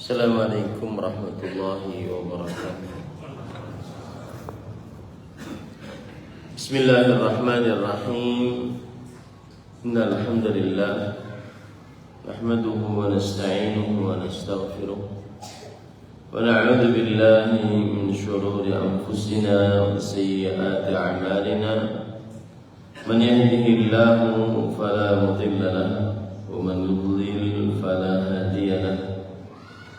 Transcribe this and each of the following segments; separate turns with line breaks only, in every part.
Assalamualaikum warahmatullahi wabarakatuh. Bismillahirrahmanirrahim. Innal hamdalillah nahmaduhu wa nasta'inuhu wa nastaghfiruh wa na'udzu billahi min shururi anfusina wa sayyiati a'malina. Man yahdihillahu fala mudilla lahu wa man yudlil fala hadiya lahu.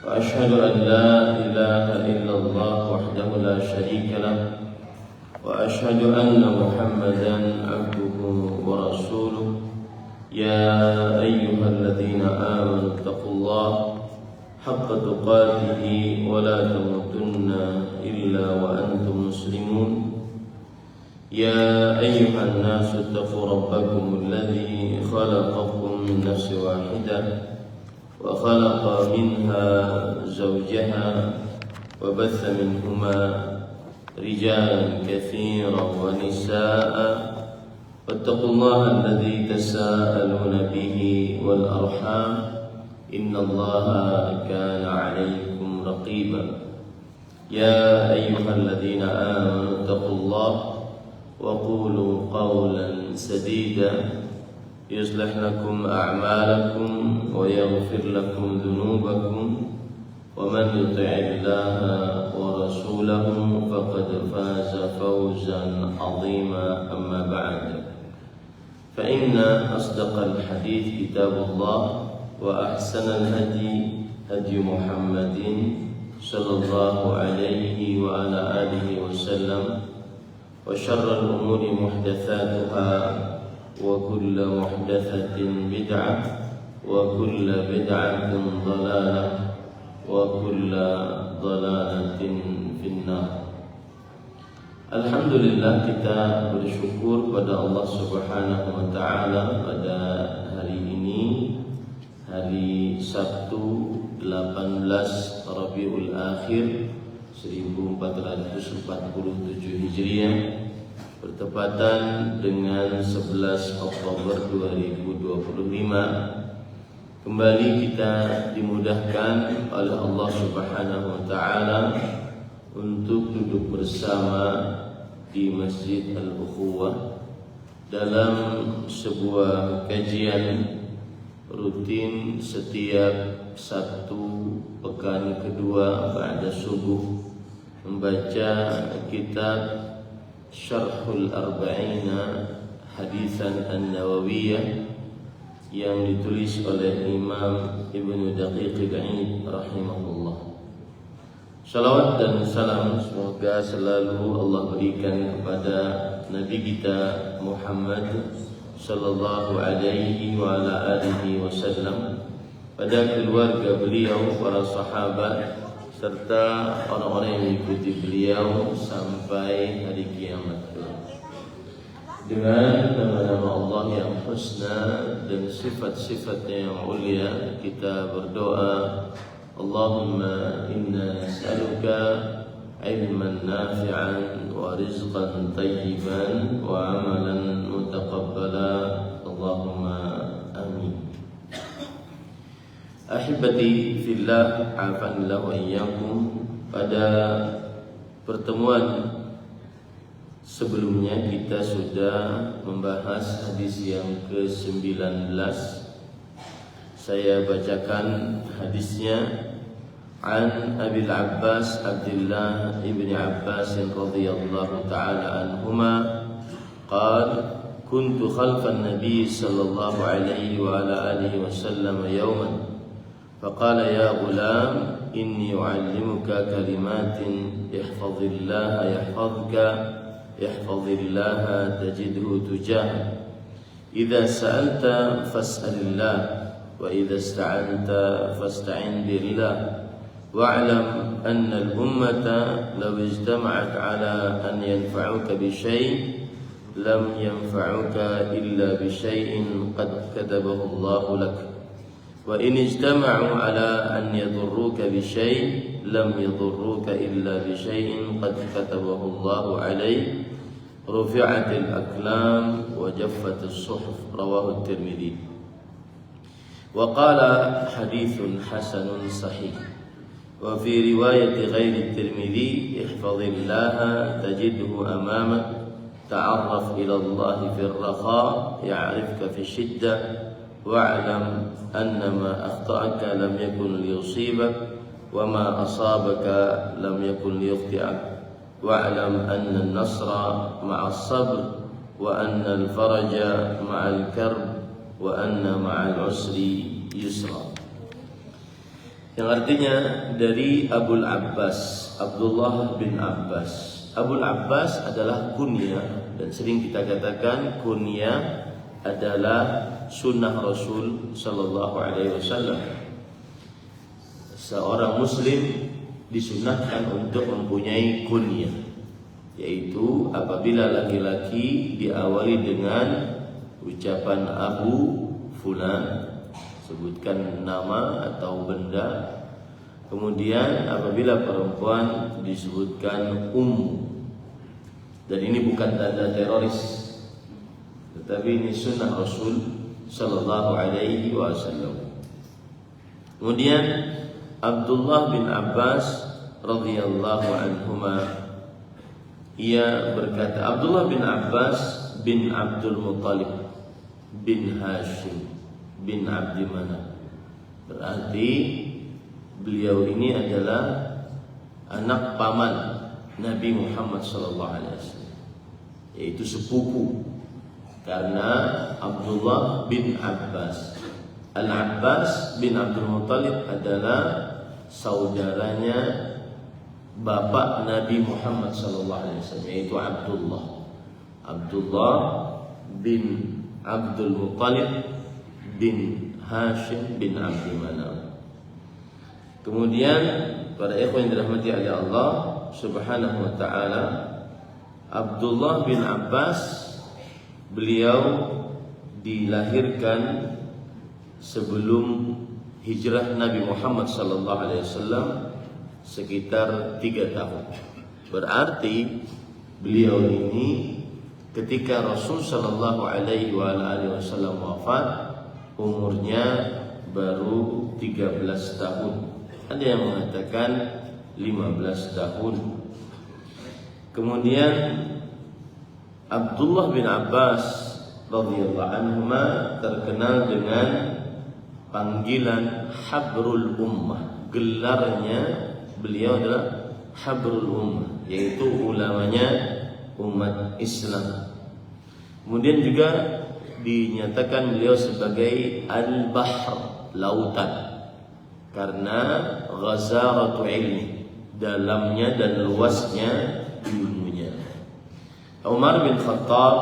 وأشهد أن لا إله إلا الله وحده لا شريك له وأشهد أن محمدا عبده ورسوله. يا أيها الذين آمنوا اتقوا الله حق تقاته ولا تموتن إلا وأنتم مسلمون. يا أيها الناس اتقوا ربكم الذي خلقكم من نفس واحدة وخلق منها زوجها وبث منهما رجالا كثيرا ونساء واتقوا الله الذي تساءلون به والأرحام إن الله كان عليكم رقيبا. يا أيها الذين آمنوا اتقوا الله وقولوا قولا سديدا يصلح لكم أعمالكم ويغفر لكم ذنوبكم ومن يطع الله ورسوله فقد فاز فوزا عظيما. أما بعد فإن أصدق الحديث كتاب الله وأحسن الهدي هدي محمد صلى الله عليه وعلى آله وسلم وشر الأمور محدثاتها وكل محدثة بدعة وكل بدعة ضلالة وكل ضلالة في النار. Alhamdulillah, kita bersyukur pada Allah Subhanahu wa taala pada hari ini, hari Sabtu 18 Rabiul Akhir 1447 Hijriah, bertepatan dengan 11 Oktober 2025. Kembali kita dimudahkan oleh Allah Subhanahu wa taala untuk duduk bersama di Masjid Al-Ukhuwah dalam sebuah kajian rutin setiap Sabtu pekan kedua ba'da subuh, membaca kitab Syarhul Arba'ina Hadisan An-Nawawiyah yang ditulis oleh Imam Ibnu Daqiq al-Aid rahimahullah. Salawat dan salam semoga selalu Allah berikan kepada Nabi kita Muhammad sallallahu alaihi wa ala alihi wasallam, pada keluarga beliau, para sahabat, serta orang-orang yang mengikuti beliau sampai hari kiamat. Dengan nama-nama Allah yang husna dan sifat-sifatnya yang mulia, kita berdoa, Allahumma inna nas'aluka ilman nafi'an wa rizqan tayyiban wa amalan mutaqabbala. Allahumma amin. Ahibati fillah, afanillah wa iyyakum. Pada pertemuan sebelumnya kita sudah membahas hadis yang ke-19. Saya bacakan hadisnya. An Abil Abbas Abdullah ibn Abbas radhiyallahu ta'ala anhuma qala kuntu khalfan nabiy sallallahu alaihi wa ala alihi wasallam yawman فقال يا غلام إني أعلمك كلمات احفظ الله يحفظك احفظ الله تجده تجاهك إذا سألت فاسأل الله وإذا استعنت فاستعن بالله واعلم أن الأمة لو اجتمعت على أن ينفعوك بشيء لم ينفعوك إلا بشيء قد كتبه الله لك وإن اجتمعوا على أن يضروك بشيء لم يضروك إلا بشيء قد كتبه الله عليك رفعت الأقلام وجفت الصحف. رواه الترمذي. وقال حديث حسن صحيح. Wa fi riwayati ghairi Tirmidzi ihfazillaha tajidhu amamak ta'arraf ila Allah fi ar-rakha ya'rifka fi shiddah wa'lam anna ma akhta'aka lam yakun liyusibak wa ma asabaka lam yakun liyukhti'ak wa'lam anna an-nasra ma'a as-sabr wa anna al-faraja ma'a al-karb wa anna ma'a al-usri yusra. Yang artinya dari Abul Abbas, Abdullah bin Abbas. Abul Abbas adalah kunyah, dan sering kita katakan kunyah adalah sunnah Rasul sallallahu alaihi wasallam. Seorang muslim disunahkan untuk mempunyai kunyah, yaitu apabila laki-laki diawali dengan ucapan Abu Fulan, sebutkan nama atau benda. Kemudian apabila perempuan disebutkan Ummu. Dan ini bukan tanda teroris, tetapi ini sunnah Rasul sallallahu alaihi wasallam. Kemudian Abdullah bin Abbas radhiyallahu anhuma, ia berkata, Abdullah bin Abbas bin Abdul Muttalib bin Hashim bin Abdi Manaf. Berarti beliau ini adalah anak paman Nabi Muhammad SAW, yaitu sepupu. Karena Abdullah bin Abbas, Al-Abbas bin Abdul Muttalib adalah saudaranya bapak Nabi Muhammad SAW, yaitu Abdullah bin Abdul Muttalib bin Hashim bin Abdi Manaf. Kemudian para ikhwan yang dirahmati oleh Allah Subhanahu wa taala, Abdullah bin Abbas beliau dilahirkan sebelum hijrah Nabi Muhammad sallallahu alaihi wasallam sekitar 3 tahun. Berarti beliau ini ketika Rasul sallallahu alaihi wasallam wafat umurnya baru 13 tahun. Ada yang mengatakan 15 tahun. Kemudian Abdullah bin Abbas radhiyallahu anhuma terkenal dengan panggilan Habrul Ummah. Gelarnya beliau adalah Habrul Ummah, yaitu ulamanya umat Islam. Kemudian juga dinyatakan beliau sebagai Al-Bahr, lautan, karena ghazaratu ilmi, dalamnya dan luasnya ilmunya. Umar bin Khattab,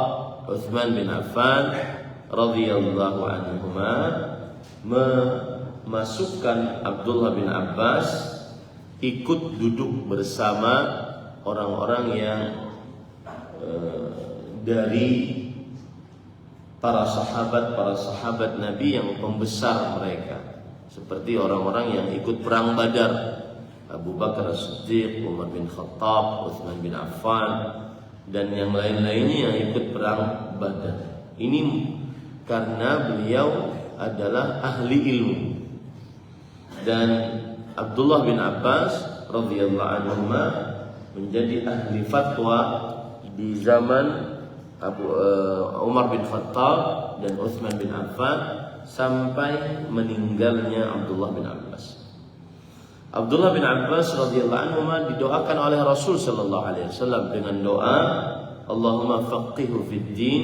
Utsman bin Affan radhiyallahu anhuma memasukkan Abdullah bin Abbas ikut duduk bersama orang-orang yang dari para sahabat Nabi yang pembesar mereka, seperti orang-orang yang ikut perang Badar, Abu Bakar As-Siddiq, Umar bin Khattab, Utsman bin Affan, dan yang lain-lainnya yang ikut perang Badar. Ini karena beliau adalah ahli ilmu. Dan Abdullah bin Abbas radhiyallahu anhu menjadi ahli fatwa di zaman Umar bin Khattab dan Utsman bin Affan sampai meninggalnya Abdullah bin Abbas. Abdullah bin Abbas radhiyallahu anhu didoakan oleh Rasul sallallahu alaihi wasallam dengan doa, Allahumma faqihhu fid din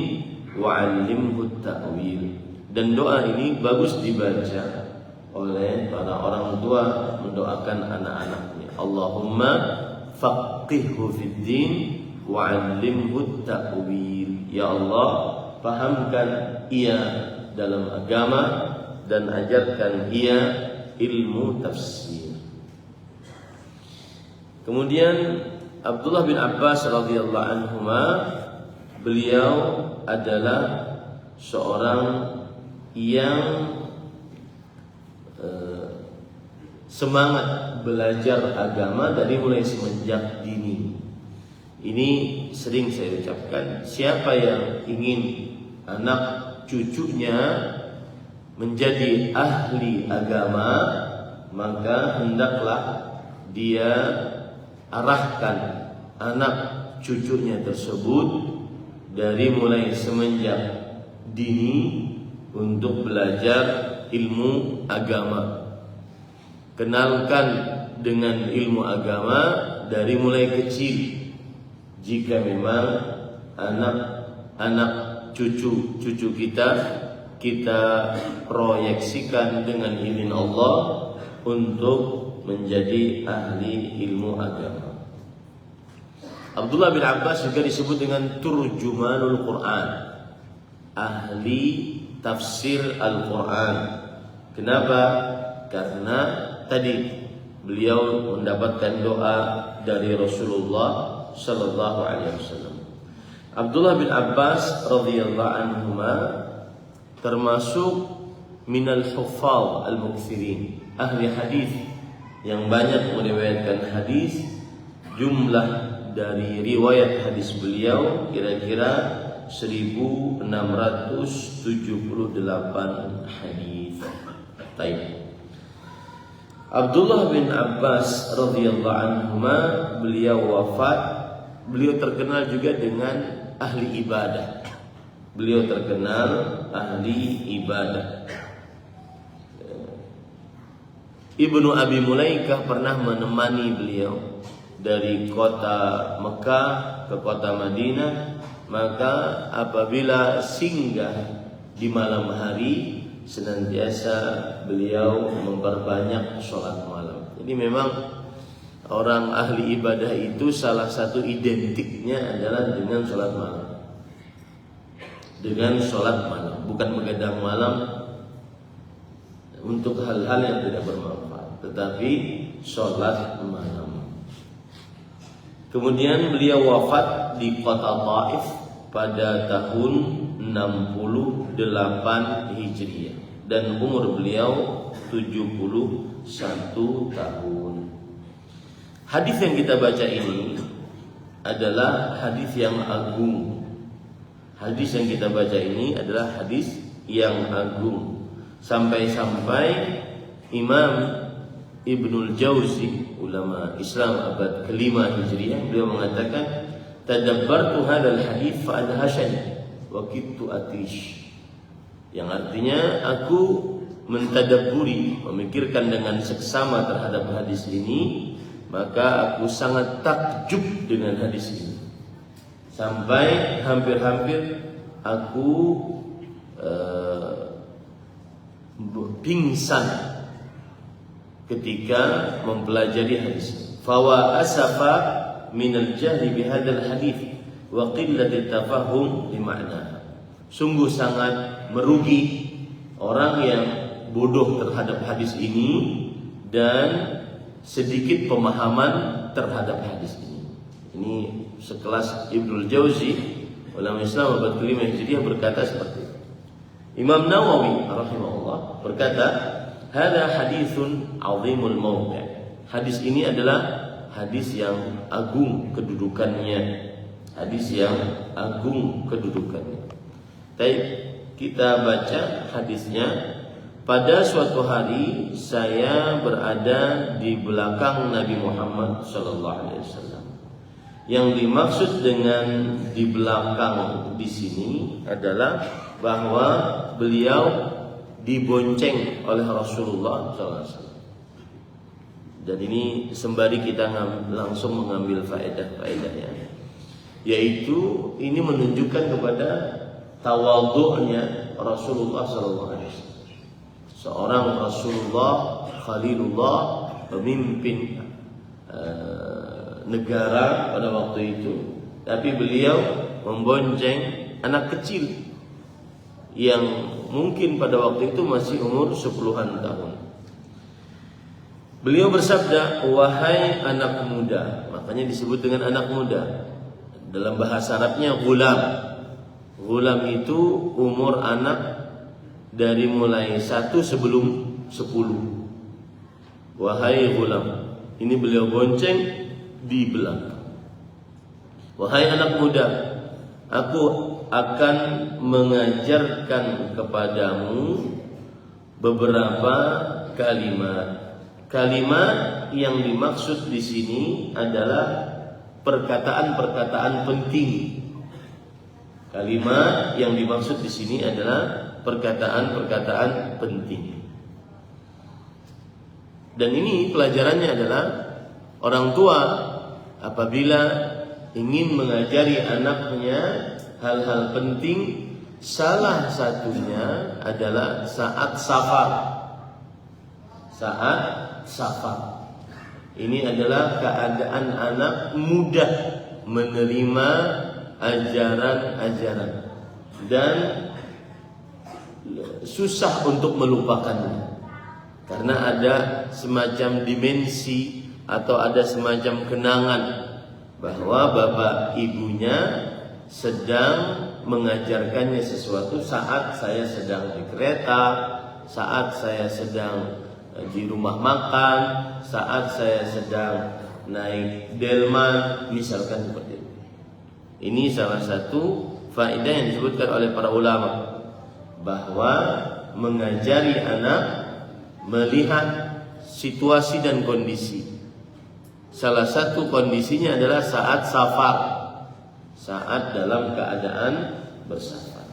wa 'allimhu at-ta'wil. Dan doa ini bagus dibaca oleh para orang tua mendoakan anak-anaknya. Allahumma faqihhu fid din wa 'allimhu at-ta'wil. Ya Allah, pahamkan ia dalam agama dan ajarkan ia ilmu tafsir. Kemudian Abdullah bin Abbas radhiyallahu anhuma, beliau adalah seorang yang semangat belajar agama dari mulai semenjak dini. Ini sering saya ucapkan, siapa yang ingin anak cucunya menjadi ahli agama, maka hendaklah dia arahkan anak cucunya tersebut dari mulai semenjak dini untuk belajar ilmu agama. Kenalkan dengan ilmu agama dari mulai kecil. Jika memang anak cucu kita proyeksikan dengan izin Allah untuk menjadi ahli ilmu agama. Abdullah bin Abbas juga disebut dengan turjumanul Quran, ahli tafsir Al-Quran. Kenapa? Karena tadi beliau mendapatkan doa dari Rasulullah sallallahu alaihi wasallam. Abdullah bin Abbas radhiyallahu anhuma termasuk minal huffaz al-mukthirin, ahli hadis yang banyak meriwayatkan hadis. Jumlah dari riwayat hadis beliau kira-kira 1678 hadis. Baik. Abdullah bin Abbas radhiyallahu anhuma beliau wafat. Beliau terkenal juga dengan ahli ibadah. Beliau terkenal ahli ibadah. Ibnu Abi Mulaikah pernah menemani beliau dari kota Mekah ke kota Madinah. Maka apabila singgah di malam hari, senantiasa beliau memperbanyak sholat malam. Jadi memang orang ahli ibadah itu salah satu identiknya adalah dengan sholat malam. Dengan sholat malam, bukan begadang malam untuk hal-hal yang tidak bermanfaat, tetapi sholat malam. Kemudian beliau wafat di kota Taif pada tahun 68 Hijriah dan umur beliau 71 tahun. Hadis yang kita baca ini adalah hadis yang agung. Hadis yang kita baca ini adalah hadis yang agung. Sampai-sampai Imam Ibnul Jauzi, ulama Islam abad kelima Hijriah, beliau mengatakan, tadabbartu hadzal hadits fa adhashani wa kittu atish. Yang artinya aku mentadabburi, memikirkan dengan seksama terhadap hadis ini, maka aku sangat takjub dengan hadis ini. Sampai hampir-hampir aku pingsan ketika mempelajari hadis. Fawa asafa minal jahli bihadzal hadits wa qillati tafahum li ma'na. Sungguh sangat merugi orang yang bodoh terhadap hadis ini dan sedikit pemahaman terhadap hadis ini. Ini sekelas Ibnul Jauzi, ulama Islam abad kelima Hijriah, berkata seperti itu. Imam Nawawi rahimahullah berkata, hada haditsun azimul mawdi'. Hadis ini adalah hadis yang agung kedudukannya. Hadis yang agung kedudukannya. Baik, kita baca hadisnya. Pada suatu hari saya berada di belakang Nabi Muhammad SAW. Yang dimaksud dengan di belakang di sini adalah bahwa beliau dibonceng oleh Rasulullah SAW. Dan ini sembari kita langsung mengambil faedah-faedahnya, yaitu ini menunjukkan kepada tawadhu'nya Rasulullah SAW. Seorang Rasulullah Khalilullah, pemimpin negara pada waktu itu, tapi beliau membonceng anak kecil yang mungkin pada waktu itu masih umur 10-an tahun. Beliau bersabda, wahai anak muda. Makanya disebut dengan anak muda. Dalam bahasa Arabnya ghulam. Ghulam itu umur anak dari mulai 1 sebelum 10. Wahai ghulam. Ini beliau bonceng di belakang. Wahai anak muda, aku akan mengajarkan kepadamu beberapa kalimat. kalimat yang dimaksud di sini adalah perkataan-perkataan penting. Kalimat yang dimaksud di sini adalah perkataan-perkataan penting. Dan ini pelajarannya adalah orang tua apabila ingin mengajari anaknya hal-hal penting, salah satunya adalah saat safar. Saat safar. Ini adalah keadaan anak mudah menerima ajaran-ajaran dan susah untuk melupakannya, karena ada semacam dimensi atau ada semacam kenangan bahwa bapak ibunya sedang mengajarkannya sesuatu saat saya sedang di kereta, saat saya sedang di rumah makan, saat saya sedang naik delman, misalkan seperti itu. Ini salah satu faedah yang disebutkan oleh para ulama, bahwa mengajari anak melihat situasi dan kondisi. Salah satu kondisinya adalah saat safar, saat dalam keadaan bersafar.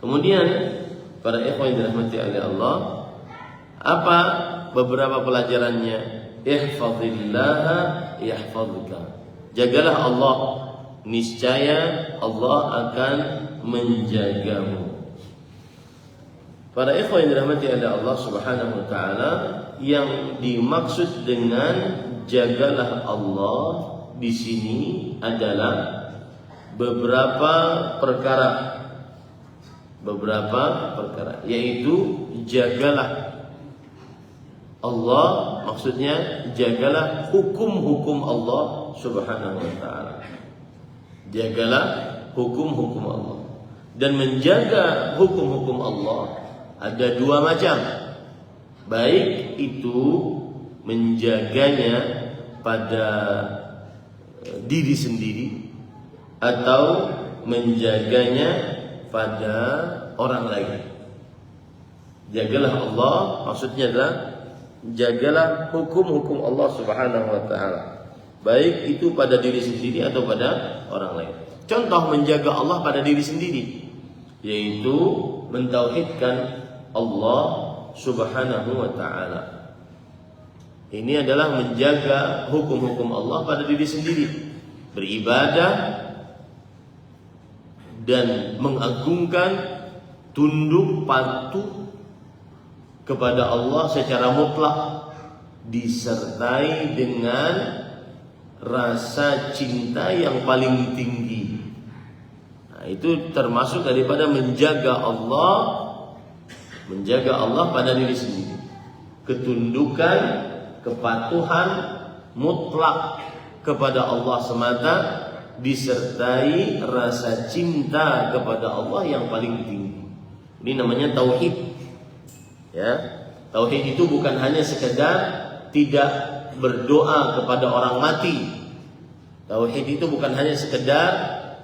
Kemudian para ikhwan yang dirahmati oleh Allah, apa beberapa pelajarannya? Ihfazillaha yahfazka. Jagalah Allah, niscaya Allah akan menjagamu. Para ikhwan yang dirahmati oleh Allah Subhanahu wa taala, yang dimaksud dengan jagalah Allah di sini adalah beberapa perkara. Yaitu jagalah Allah, maksudnya jagalah hukum-hukum Allah Subhanahu wa taala. Jagalah hukum-hukum Allah. Dan menjaga hukum-hukum Allah ada dua macam. Baik itu menjaganya pada diri sendiri atau menjaganya pada orang lain. Jagalah Allah maksudnya adalah jagalah hukum-hukum Allah Subhanahu wa taala, baik itu pada diri sendiri atau pada orang lain. Contoh menjaga Allah pada diri sendiri, yaitu mentauhidkan Allah Subhanahu wa taala. Ini adalah menjaga hukum-hukum Allah pada diri sendiri, beribadah dan mengagungkan, tunduk patuh kepada Allah secara mutlak, disertai dengan rasa cinta yang paling tinggi. Nah, itu termasuk daripada menjaga Allah pada diri sendiri. Ketundukan, kepatuhan mutlak kepada Allah semata, disertai rasa cinta kepada Allah yang paling tinggi. Ini namanya tauhid. Ya, tauhid itu bukan hanya sekedar tidak berdoa kepada orang mati. Tauhid itu bukan hanya sekedar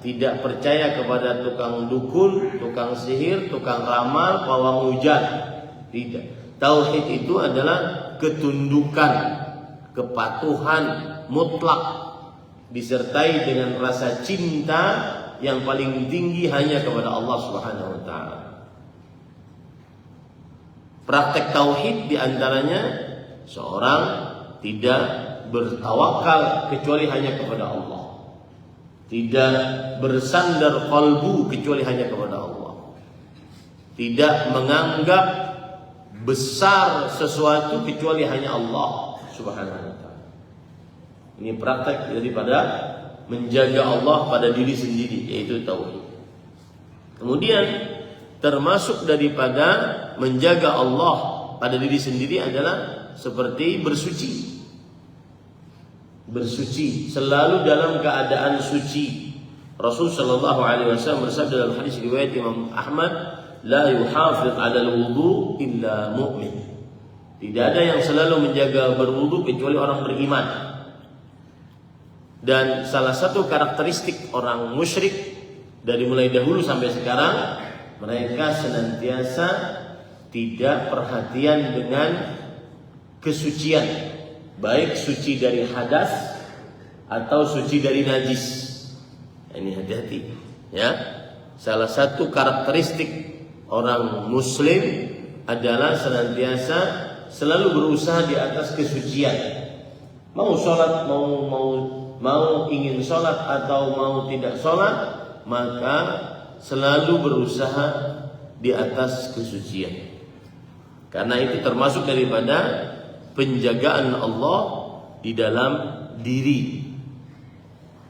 tidak percaya kepada tukang dukun, tukang sihir, tukang ramal, pawang hujan. Tidak. Tauhid itu adalah ketundukan, kepatuhan mutlak, disertai dengan rasa cinta yang paling tinggi hanya kepada Allah Subhanahu wa taala. Praktek tauhid diantaranya seorang tidak bertawakal kecuali hanya kepada Allah, tidak bersandar qalbu kecuali hanya kepada Allah, tidak menganggap besar sesuatu kecuali hanya Allah Subhanahu wa taala. Ini praktek daripada menjaga Allah pada diri sendiri, yaitu tauhid. Kemudian termasuk daripada menjaga Allah pada diri sendiri adalah seperti bersuci. Bersuci selalu dalam keadaan suci. Rasul sallallahu alaihi wasallam bersabda dalam hadis riwayat Imam Ahmad, la yuhafiz 'ala al-wudu illa mu'min. Tidak ada yang selalu menjaga berwudu kecuali orang beriman. Dan salah satu karakteristik orang musyrik dari mulai dahulu sampai sekarang, mereka senantiasa tidak perhatian dengan kesucian, baik suci dari hadas atau suci dari najis. Ini hati-hati ya. Salah satu karakteristik orang muslim adalah senantiasa selalu berusaha di atas kesucian. Mau sholat, mau ingin sholat atau mau tidak sholat, maka selalu berusaha di atas kesucian. Karena itu termasuk daripada penjagaan Allah di dalam diri.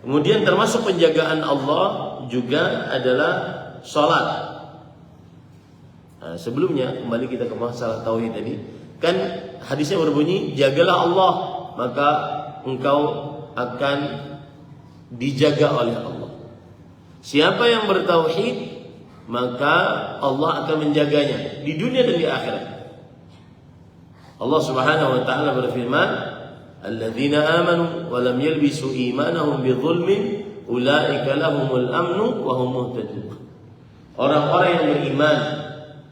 Kemudian termasuk penjagaan Allah juga adalah sholat. Nah, sebelumnya kembali kita ke masalah tauhid tadi. Kan hadisnya berbunyi, jagalah Allah maka engkau akan dijaga oleh Allah. Siapa yang bertauhid maka Allah akan menjaganya di dunia dan di akhirat. Allah Subhanahu wa taala berfirman, "Alladzina amanu wa lam yalbisu imanahum bidzulmin ulaika lahumul amnu wa hum muhtadun." Orang-orang yang beriman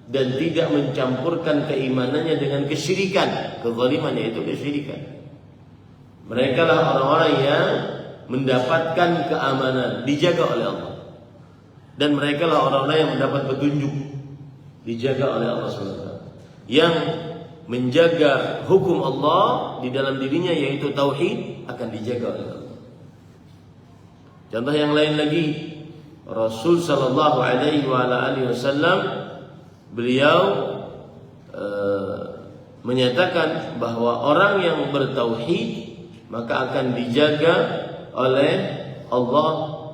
dan tidak mencampurkan keimanannya dengan kesyirikan, kezaliman yaitu kesyirikan. Mereka lah orang-orang yang mendapatkan keamanan, dijaga oleh Allah. Dan mereka lah orang-orang yang mendapat petunjuk, dijaga oleh Allah SWT. Yang menjaga hukum Allah di dalam dirinya yaitu tauhid akan dijaga oleh Allah. Contoh yang lain lagi, Rasul sallallahu alaihi wasallam beliau menyatakan bahwa orang yang bertauhid maka akan dijaga oleh Allah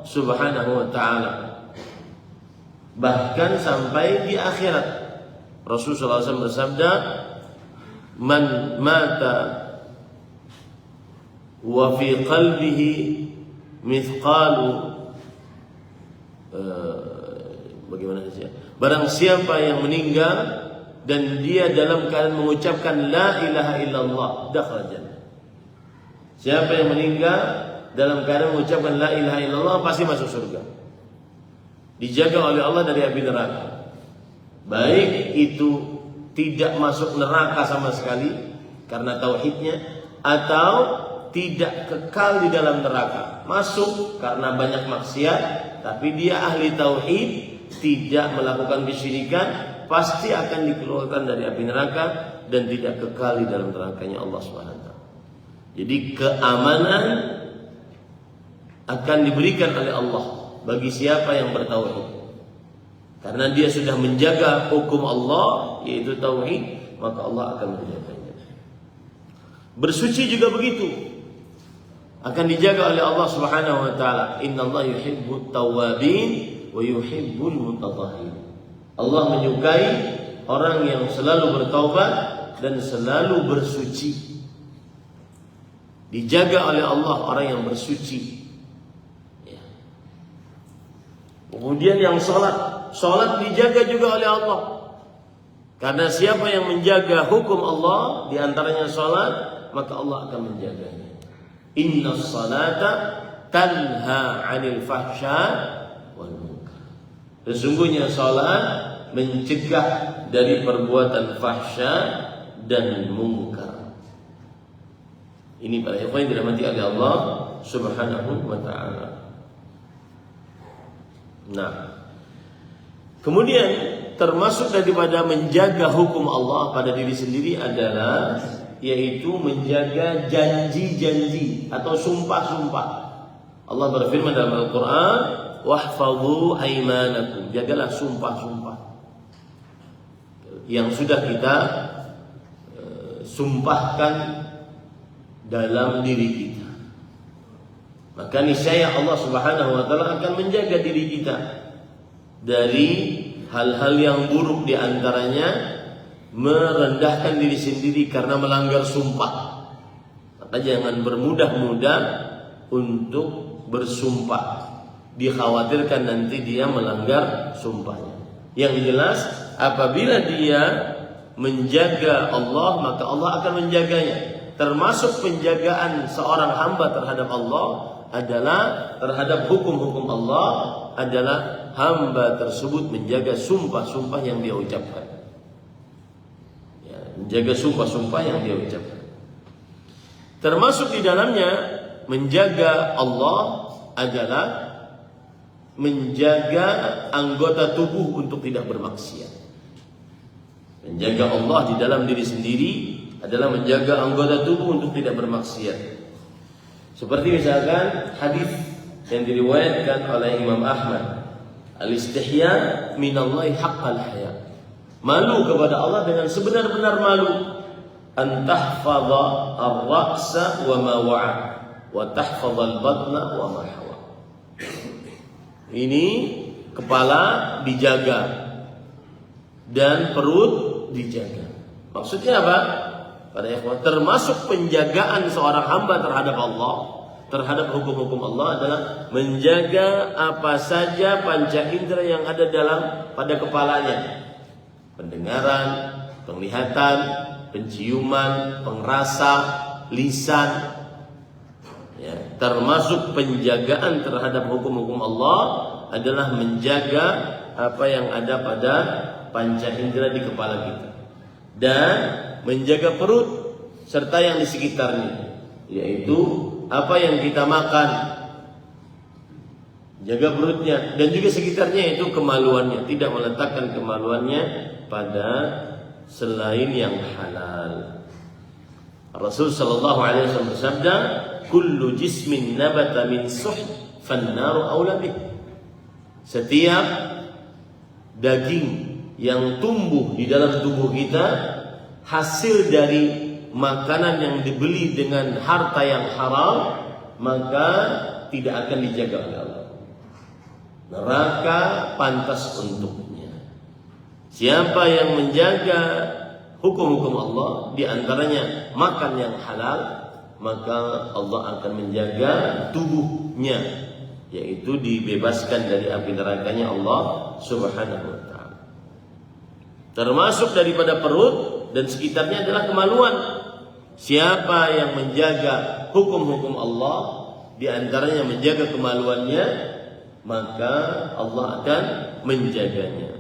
Subhanahu wa taala. Bahkan sampai di akhirat. Rasulullah SAW bersabda, "Man mata wa fi qalbihi mithqalu bagaimana saja. Barang siapa yang meninggal dan dia dalam keadaan mengucapkan la ilaha illallah, dakhala jannah." Siapa yang meninggal dalam keadaan mengucapkan la ilaha illallah pasti masuk surga. Dijaga oleh Allah dari api neraka. Baik itu tidak masuk neraka sama sekali karena tauhidnya, atau tidak kekal di dalam neraka. Masuk karena banyak maksiat, tapi dia ahli tauhid, tidak melakukan kesyirikan, pasti akan dikeluarkan dari api neraka dan tidak kekal di dalam nerakanya Allah SWT. Jadi keamanan akan diberikan oleh Allah bagi siapa yang bertauhid. Karena dia sudah menjaga hukum Allah yaitu tauhid, maka Allah akan menjaganya. Bersuci juga begitu, akan dijaga oleh Allah Subhanahu wa taala. Innallaha yuhibbut tawwabin wa yuhibbul mutatahhirin. Allah menyukai orang yang selalu bertaubat dan selalu bersuci. Dijaga oleh Allah orang yang bersuci. Ya. Kemudian yang sholat dijaga juga oleh Allah. Karena siapa yang menjaga hukum Allah, di antaranya sholat, maka Allah akan menjaganya. Innas salata tanha 'anil fahsya wal munkar. Sesungguhnya sholat mencegah dari perbuatan fahsya dan munkar. Ini para ikhwan yang dirahmati oleh Allah Subhanahu wa taala. Nah, kemudian termasuk daripada menjaga hukum Allah pada diri sendiri adalah yaitu menjaga janji-janji atau sumpah-sumpah. Allah berfirman dalam Al-Qur'an, "Wahfadhu aymanakum." Jagalah sumpah-sumpah yang sudah kita sumpahkan dalam diri kita. Maka niscaya Allah Subhanahu wa taala akan menjaga diri kita dari hal-hal yang buruk, di antaranya merendahkan diri sendiri karena melanggar sumpah. Maka jangan bermudah-mudah untuk bersumpah. Dikhawatirkan nanti dia melanggar sumpahnya. Yang jelas apabila dia menjaga Allah, maka Allah akan menjaganya. Termasuk penjagaan seorang hamba terhadap Allah adalah terhadap hukum-hukum Allah adalah hamba tersebut menjaga sumpah-sumpah yang dia ucapkan. Ya, menjaga sumpah-sumpah yang dia ucapkan. Termasuk di dalamnya menjaga Allah adalah menjaga anggota tubuh untuk tidak bermaksiat. Menjaga Allah di dalam diri sendiri adalah menjaga anggota tubuh untuk tidak bermaksiat. Seperti misalkan hadis yang diriwayatkan oleh Imam Ahmad, al-istihya minallahi haqqal haya. Malu kepada Allah dengan sebenar-benar malu. An tahfadha ar-ra'sa wa ma wa'a wa tahfadha al-batna wa ma hawa. Ini kepala dijaga dan perut dijaga. Maksudnya apa? Para ikhwan, termasuk penjagaan seorang hamba terhadap Allah, terhadap hukum-hukum Allah adalah menjaga apa saja panca indera yang ada pada kepalanya. Pendengaran, penglihatan, penciuman, pengrasa, lisan. Ya, termasuk penjagaan terhadap hukum-hukum Allah adalah menjaga apa yang ada pada panca indera di kepala kita. Dan menjaga perut serta yang di sekitarnya, yaitu apa yang kita makan, jaga perutnya dan juga sekitarnya, itu kemaluannya, tidak meletakkan kemaluannya pada selain yang halal. Rasul sallallahu alaihi wasallam bersabda, kullu jismin nabata min suh fannaru aula bih. Setiap daging yang tumbuh di dalam tubuh kita hasil dari makanan yang dibeli dengan harta yang haram, maka tidak akan dijaga oleh Allah. Neraka pantas untuknya. Siapa yang menjaga hukum-hukum Allah, di antaranya makan yang halal, maka Allah akan menjaga tubuhnya, yaitu dibebaskan dari api nerakanya Allah Subhanahu wa ta'ala. Termasuk daripada perut dan sekitarnya adalah kemaluan. Siapa yang menjaga hukum-hukum Allah, di antaranya menjaga kemaluannya, maka Allah akan menjaganya.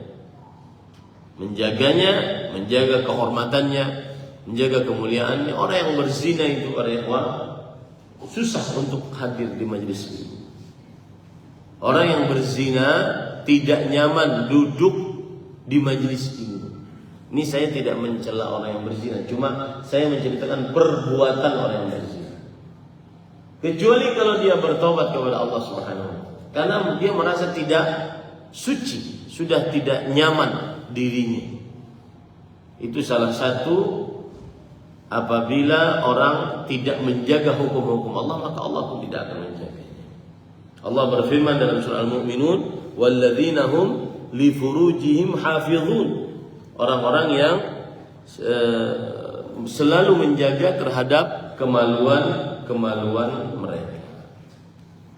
Menjaga kehormatannya, menjaga kemuliaannya. Orang yang berzina itu, para ikhwan, susah untuk hadir di majelis ini. Orang yang berzina tidak nyaman duduk di majelis ini. Ini saya tidak mencela orang yang berzina, cuma saya menceritakan perbuatan orang yang berzina. Kecuali kalau dia bertobat kepada Allah Subhanahu wa ta'ala, karena dia merasa tidak suci, sudah tidak nyaman dirinya. Itu salah satu, apabila orang tidak menjaga hukum-hukum Allah, maka Allah pun tidak akan menjaganya. Allah berfirman dalam surah Al-Mu'minun, walladzina hum li furujihim hafizun. Orang-orang yang selalu menjaga terhadap kemaluan mereka.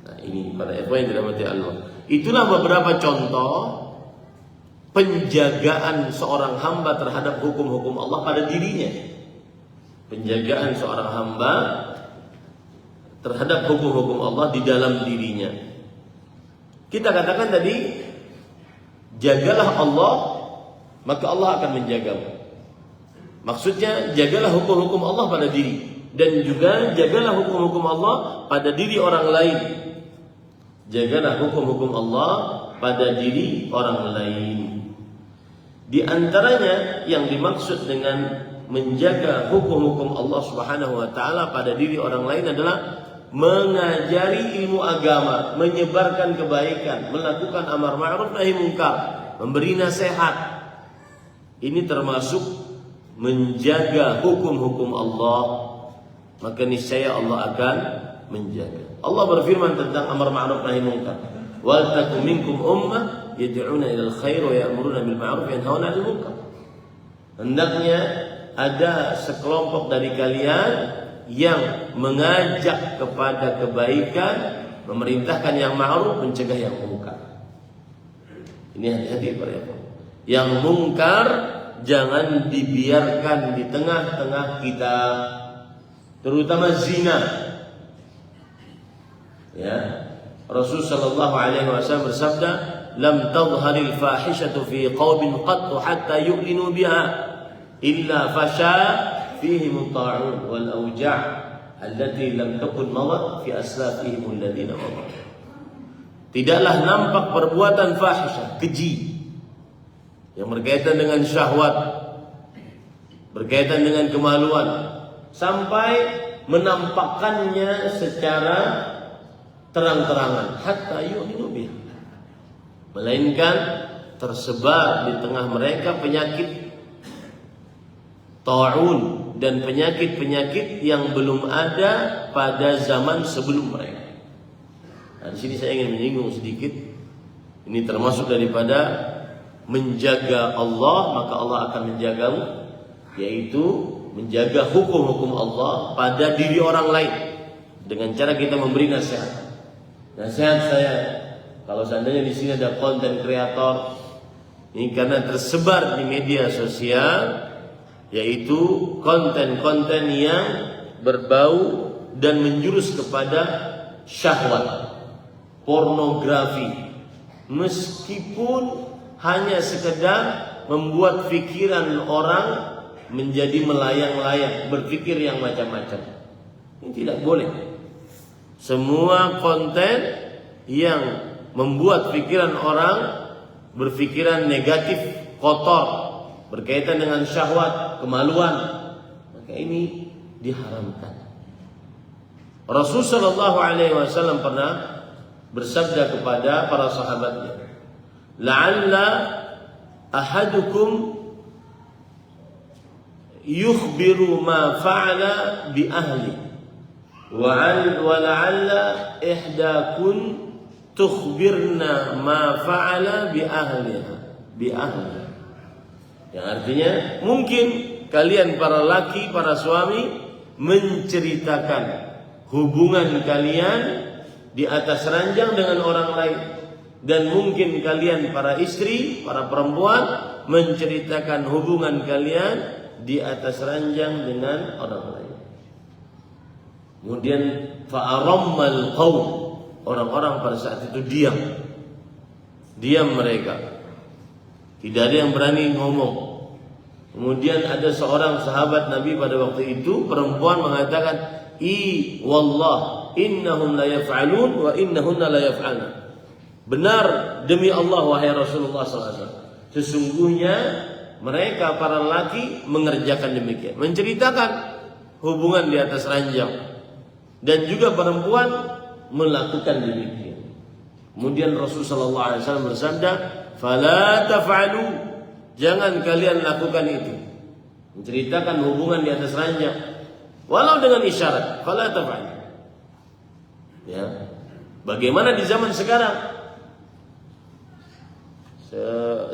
Nah, ini pada ikhwan yang dirahmati Allah. Itulah beberapa contoh penjagaan seorang hamba terhadap hukum-hukum Allah pada dirinya. Penjagaan seorang hamba terhadap hukum-hukum Allah di dalam dirinya. Kita katakan tadi, jagalah Allah, maka Allah akan menjagamu. Maksudnya, jagalah hukum-hukum Allah pada diri, dan juga jagalah hukum-hukum Allah pada diri orang lain. Jagalah hukum-hukum Allah pada diri orang lain. Di antaranya yang dimaksud dengan menjaga hukum-hukum Allah Subhanahu wa ta'ala pada diri orang lain adalah mengajari ilmu agama, menyebarkan kebaikan, melakukan amar ma'ruf nahi munkar, memberi nasihat. Ini termasuk menjaga hukum-hukum Allah, maka niscaya Allah akan menjaga. Allah berfirman tentang amar ma'ruf nahi munkar, wal takum minkum ummah yad'una ilal khair wa ya'muruna bil ma'ruf wa yanhauna 'anil munkar. Hendaknya ada sekelompok dari kalian yang mengajak kepada kebaikan, memerintahkan yang ma'ruf, mencegah yang munkar. Ini hati-hati para ikhwan. Yang mungkar jangan dibiarkan di tengah-tengah kita, terutama zina. Ya, Rasul sallallahu alaihi wasallam bersabda, "Lam tadhharil fahishatu fi qaumin qattu hatta yu'linu biha illa fasha fihi muta'un wal auja'." allati lam takun mawat fi aslafihim alladziina mawat. Tidaklah nampak perbuatan fahisyah, keji yang berkaitan dengan syahwat, berkaitan dengan kemaluan, sampai menampakkannya secara terang-terangan, hatta yu'minu biha, melainkan tersebar di tengah mereka penyakit ta'un dan penyakit-penyakit yang belum ada pada zaman sebelum mereka. Nah, di sini saya ingin menyinggung sedikit. Ini termasuk daripada menjaga Allah, maka Allah akan menjagamu, yaitu menjaga hukum-hukum Allah pada diri orang lain dengan cara kita memberi nasihat. Nasihat saya, kalau seandainya di sini ada konten kreator, ini karena tersebar di media sosial, yaitu konten-konten yang berbau dan menjurus kepada syahwat, pornografi, meskipun hanya sekedar membuat pikiran orang menjadi melayang-layang, berpikir yang macam-macam. Ini tidak boleh. Semua konten yang membuat pikiran orang berpikiran negatif, kotor, berkaitan dengan syahwat, kemaluan, maka ini diharamkan. Rasulullah SAW pernah bersabda kepada para sahabatnya, la'alla ahadukum yukhbiru ma fa'ala bi ahli wa la'alla ihdakun tukhbirna ma fa'ala bi ahliha yang artinya mungkin kalian para laki, para suami menceritakan hubungan kalian di atas ranjang dengan orang lain, dan mungkin kalian para istri, para perempuan menceritakan hubungan kalian di atas ranjang dengan orang lain. Kemudian fa'arammal qaum, orang-orang pada saat itu diam mereka, tidak ada yang berani ngomong. Kemudian ada seorang sahabat Nabi pada waktu itu, perempuan, mengatakan, wallah innahum la yaf'alun wa innahunna la yaf'alna. Benar demi Allah wahai Rasulullah SAW, sesungguhnya mereka para laki mengerjakan demikian, menceritakan hubungan di atas ranjang, dan juga perempuan melakukan demikian. Kemudian Rasulullah SAW bersabda, fala taf'alu, jangan kalian lakukan itu, menceritakan hubungan di atas ranjang, walau dengan isyarat, fala taf'alu. Ya, bagaimana di zaman sekarang?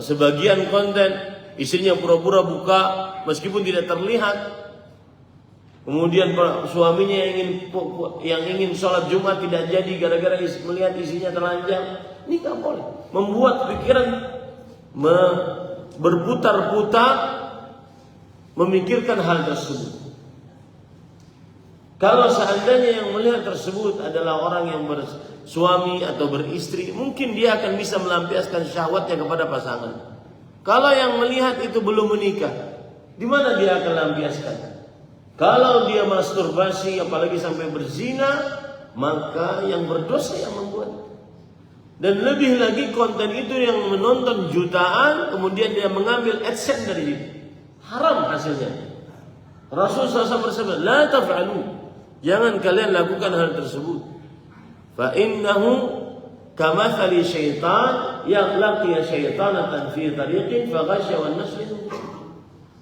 Sebagian konten istrinya pura-pura buka meskipun tidak terlihat. Kemudian suaminya yang ingin sholat Jumat tidak jadi gara-gara melihat isinya telanjang. Ini tak boleh. Membuat pikiran berputar-putar memikirkan hal tersebut. Kalau seandainya yang melihat tersebut adalah orang yang bersuami atau beristri, mungkin dia akan bisa melampiaskan syahwatnya kepada pasangan. Kalau yang melihat itu belum menikah, di mana dia akan lampiaskan? Kalau dia masturbasi, apalagi sampai berzina, maka yang berdosa yang membuat. Dan lebih lagi konten itu yang menonton jutaan, kemudian dia mengambil AdSense dari itu, haram hasilnya. Rasulullah SAW bersabda, la taf'alu, jangan kalian lakukan hal tersebut. Fa innahu kamathali syaitan yang laqiya syaitanatan fi tariqin fa ghasya wan nas.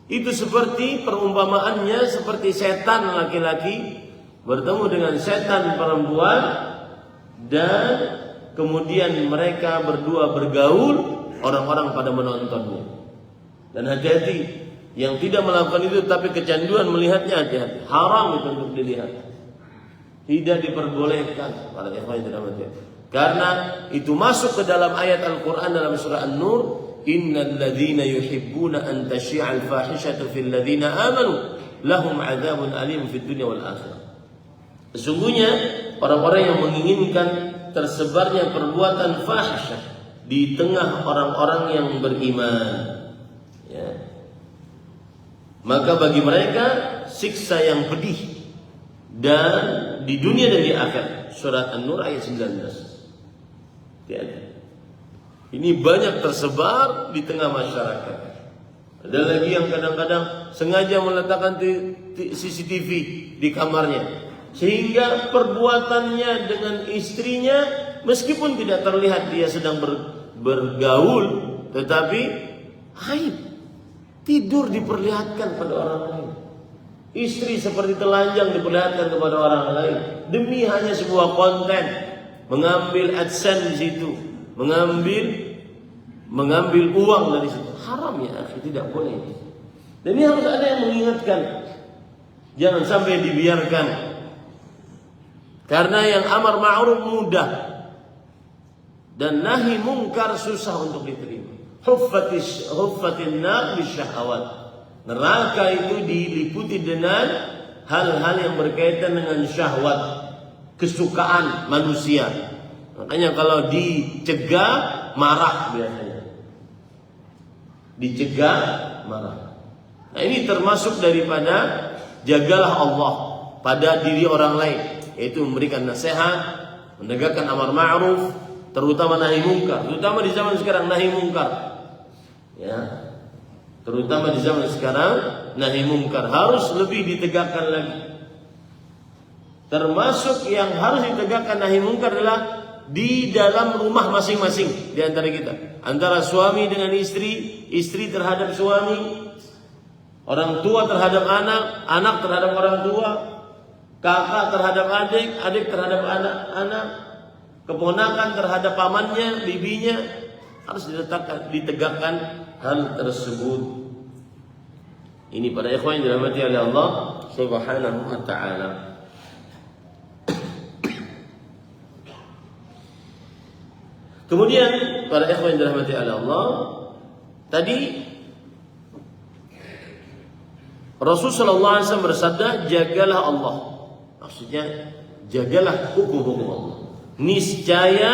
Itu seperti perumpamaannya seperti setan laki-laki bertemu dengan setan perempuan, dan kemudian mereka berdua bergaul, orang-orang pada menontonnya. Dan hati-hati, yang tidak melakukan itu tapi kecanduan melihatnya, hati-hati, haram itu untuk dilihat, tidak diperbolehkan para ikhwan yang dirahmati. Karena itu masuk ke dalam ayat Al-Quran dalam surah An-Nur, innal ladzina yuhibbuna an tashi'al fahishatu fil ladzina amanu lahum 'adzabun alim fid dunya wal akhirah. Sesungguhnya orang-orang yang menginginkan tersebarnya perbuatan fahisyah di tengah orang-orang yang beriman, ya, maka bagi mereka siksa yang pedih dan di dunia dan di akhirat. Surat An-Nur ayat 19. Ini banyak tersebar di tengah masyarakat. Ada lagi yang kadang-kadang sengaja meletakkan CCTV di kamarnya, sehingga perbuatannya dengan istrinya meskipun tidak terlihat dia sedang bergaul, tetapi aib. Tidur diperlihatkan pada orang lain. Istri seperti telanjang diperlihatkan kepada orang lain demi hanya sebuah konten, mengambil AdSense di situ, mengambil uang dari situ. Haram ya akhi, tidak boleh. Dan ini harus ada yang mengingatkan. Jangan sampai dibiarkan. Karena yang amar ma'ruf mudah dan nahi mungkar susah untuk diterima. Huffatin nar bisyahawat. Neraka itu diliputi dengan hal-hal yang berkaitan dengan syahwat, kesukaan manusia. Makanya kalau dicegah marah biasanya. Dicegah marah. Nah, ini termasuk daripada jagalah Allah pada diri orang lain, yaitu memberikan nasihat, menegakkan amar ma'ruf, terutama nahi mungkar. Terutama di zaman sekarang nahi mungkar. Ya. Terutama di zaman sekarang nahi mungkar harus lebih ditegakkan lagi. Termasuk yang harus ditegakkan nahi mungkar adalah di dalam rumah masing-masing di antara kita. Antara suami dengan istri, istri terhadap suami, orang tua terhadap anak, anak terhadap orang tua, kakak terhadap adik, adik terhadap anak, keponakan terhadap pamannya, bibinya, harus ditegakkan hal tersebut. Ini para ikhwan yang dirahmati oleh Allah Subhanahu wa taala. Kemudian para ikhwan yang dirahmati oleh Allah, tadi Rasul sallallahu alaihi wasallam bersabda, jagalah Allah. Maksudnya jagalah hukum-hukum Allah. Niscaya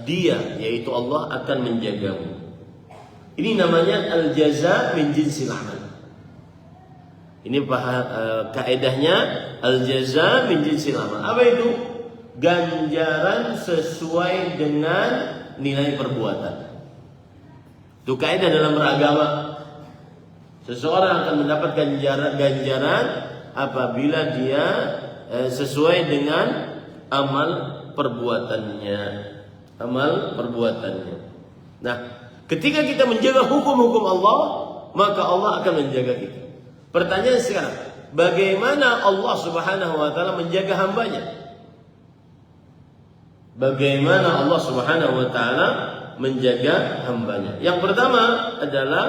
Dia, yaitu Allah, akan menjagamu. Ini namanya al-jaza min jinsil amal. Ini kaedahnya al-jaza min jinsil amal. Apa itu? Ganjaran sesuai dengan nilai perbuatan. Itu kaedah dalam beragama. Seseorang akan mendapat ganjaran apabila dia sesuai dengan amal perbuatannya. Nah, ketika kita menjaga hukum-hukum Allah, maka Allah akan menjaga kita. Pertanyaan sekarang, bagaimana Allah Subhanahu wa taala menjaga hambanya? Bagaimana Allah Subhanahu wa taala menjaga hambanya? Yang pertama adalah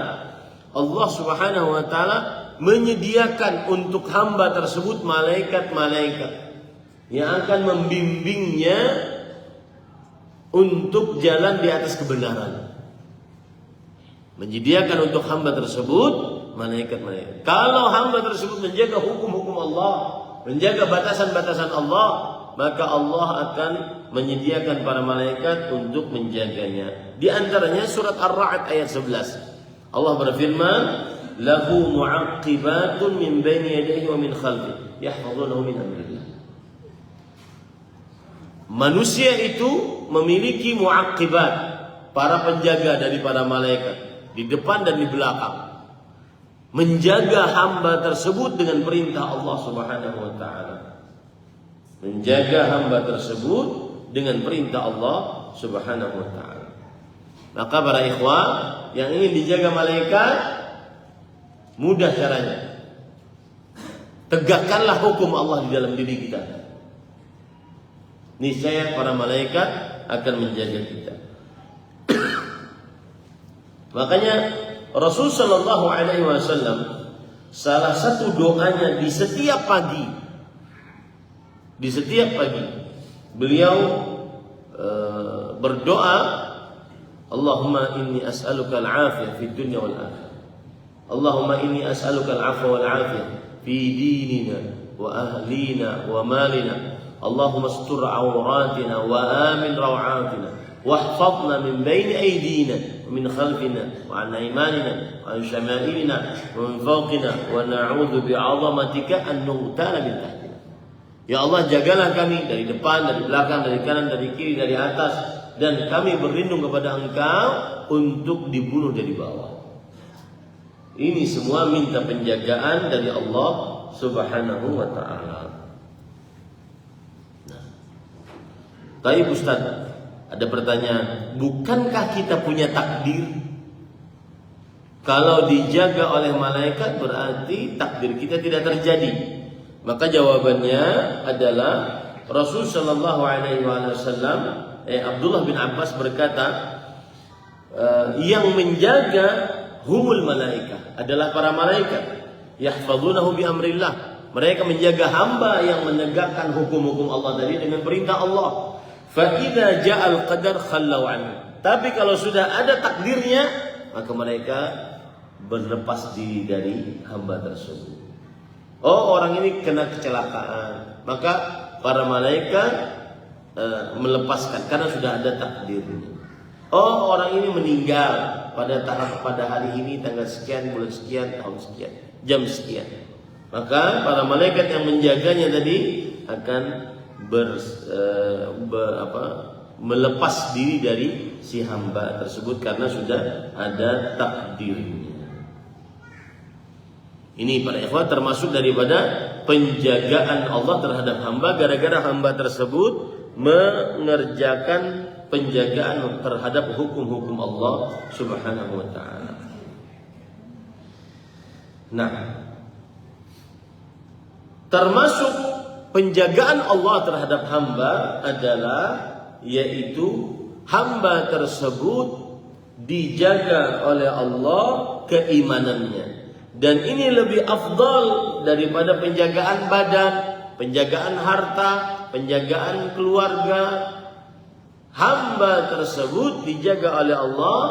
Allah Subhanahu wa taala menyediakan untuk hamba tersebut malaikat-malaikat yang akan membimbingnya untuk jalan di atas kebenaran. Menyediakan untuk hamba tersebut malaikat-malaikat. Kalau hamba tersebut menjaga hukum-hukum Allah, menjaga batasan-batasan Allah, maka Allah akan menyediakan para malaikat untuk menjaganya. Di antaranya surat Ar-Ra'd ayat 11. Allah berfirman, "Lahu mu'aqqibatun min baini yadayhi wa min khalfihi yahfazunahu min amrillah." Manusia itu memiliki mu'aqqibat, para penjaga dari para malaikat di depan dan di belakang, menjaga hamba tersebut dengan perintah Allah Subhanahu wa taala. Menjaga hamba tersebut dengan perintah Allah Subhanahu wa taala. Maka para ikhwah yang ingin dijaga malaikat, mudah caranya. Tegakkanlah hukum Allah di dalam diri kita. Niscaya para malaikat akan menjaga kita. Makanya Rasul sallallahu alaihi wasallam salah satu doanya di setiap pagi, beliau berdoa, Allahumma inni as'aluka al-afiyah fid dunya wal akhirah. Allahumma inni as'aluka al-afwa wal afiyah fi dinina wa ahlina wa malina. Allahumma astur awratina wa amin rawatina واحفظنا من بين أيدينا ومن خلفنا وعن أيماننا وعن شمائلنا ومن فوقنا ونعوذ بعظمتك أن نغتال من تحتنا. Ya Allah, jagalah kami dari depan, dari belakang, dari kanan, dari kiri, dari atas, dan kami berlindung kepada Engkau untuk dibunuh dari bawah. Ini semua minta penjagaan dari Allah Subhanahu wa ta'ala. Nah, tapi Ustaz, ada pertanyaan, bukankah kita punya takdir? Kalau dijaga oleh malaikat berarti takdir kita tidak terjadi. Maka jawabannya adalah Rasul sallallahu alaihi wasallam, Abdullah bin Abbas berkata, yang menjaga humul malaikah adalah para malaikat, yahfazunahu bi amrillah. Mereka menjaga hamba yang menegakkan hukum-hukum Allah tadi dengan perintah Allah. Fa idza ja'al qadar khallau anhu. Tapi kalau sudah ada takdirnya, maka mereka berlepas diri dari hamba tersebut. Oh, orang ini kena kecelakaan, maka para malaikat melepaskan karena sudah ada takdirnya. Oh, orang ini meninggal pada hari ini, tanggal sekian, bulan sekian, tahun sekian, jam sekian. Maka para malaikat yang menjaganya tadi akan melepas diri dari si hamba tersebut karena sudah ada takdirnya. Ini para ikhwan termasuk daripada penjagaan Allah terhadap hamba, gara-gara hamba tersebut mengerjakan penjagaan terhadap hukum-hukum Allah Subhanahu wa ta'ala. Nah, termasuk penjagaan Allah terhadap hamba adalah yaitu hamba tersebut dijaga oleh Allah keimanannya. Dan ini lebih afdal daripada penjagaan badan, penjagaan harta, penjagaan keluarga. Hamba tersebut dijaga oleh Allah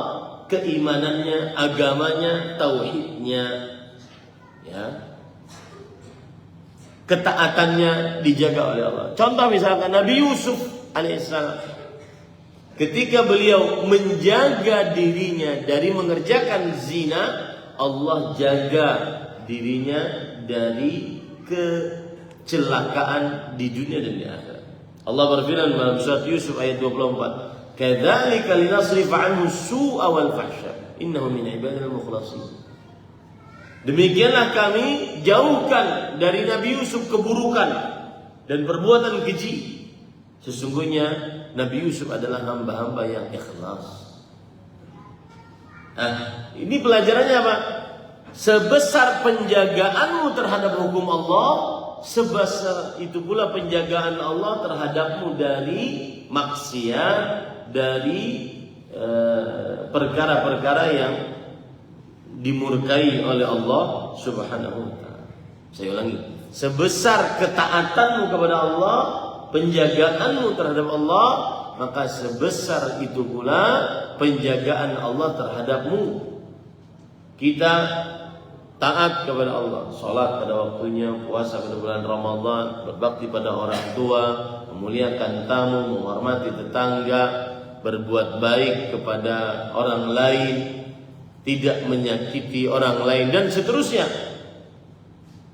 keimanannya, agamanya, tauhidnya, ya. Ketaatannya dijaga oleh Allah. Contoh misalkan Nabi Yusuf alaihissalam, ketika beliau menjaga dirinya dari mengerjakan zina, Allah jaga dirinya dari kecelakaan di dunia dan di akhirat. Allah berfirman dalam surat Yusuf ayat 24, "Kadzalika linasrifa 'anhu su'a wal fahsya, innahu min ibadina al-mukhlasin." Demikianlah kami jauhkan dari Nabi Yusuf keburukan dan perbuatan keji. Sesungguhnya Nabi Yusuf adalah hamba-hamba yang ikhlas. Nah, ini pelajarannya apa? Sebesar penjagaanmu terhadap hukum Allah, sebesar itu pula penjagaan Allah terhadapmu dari maksiat, dari perkara-perkara yang dimurkai oleh Allah Subhanahu wa ta'ala. Saya ulangi, sebesar ketaatanmu kepada Allah, penjagaanmu terhadap Allah, maka sebesar itu pula penjagaan Allah terhadapmu. Kita taat kepada Allah, salat pada waktunya, puasa pada bulan Ramadan, berbakti pada orang tua, memuliakan tamu, menghormati tetangga, berbuat baik kepada orang lain, tidak menyakiti orang lain, dan seterusnya.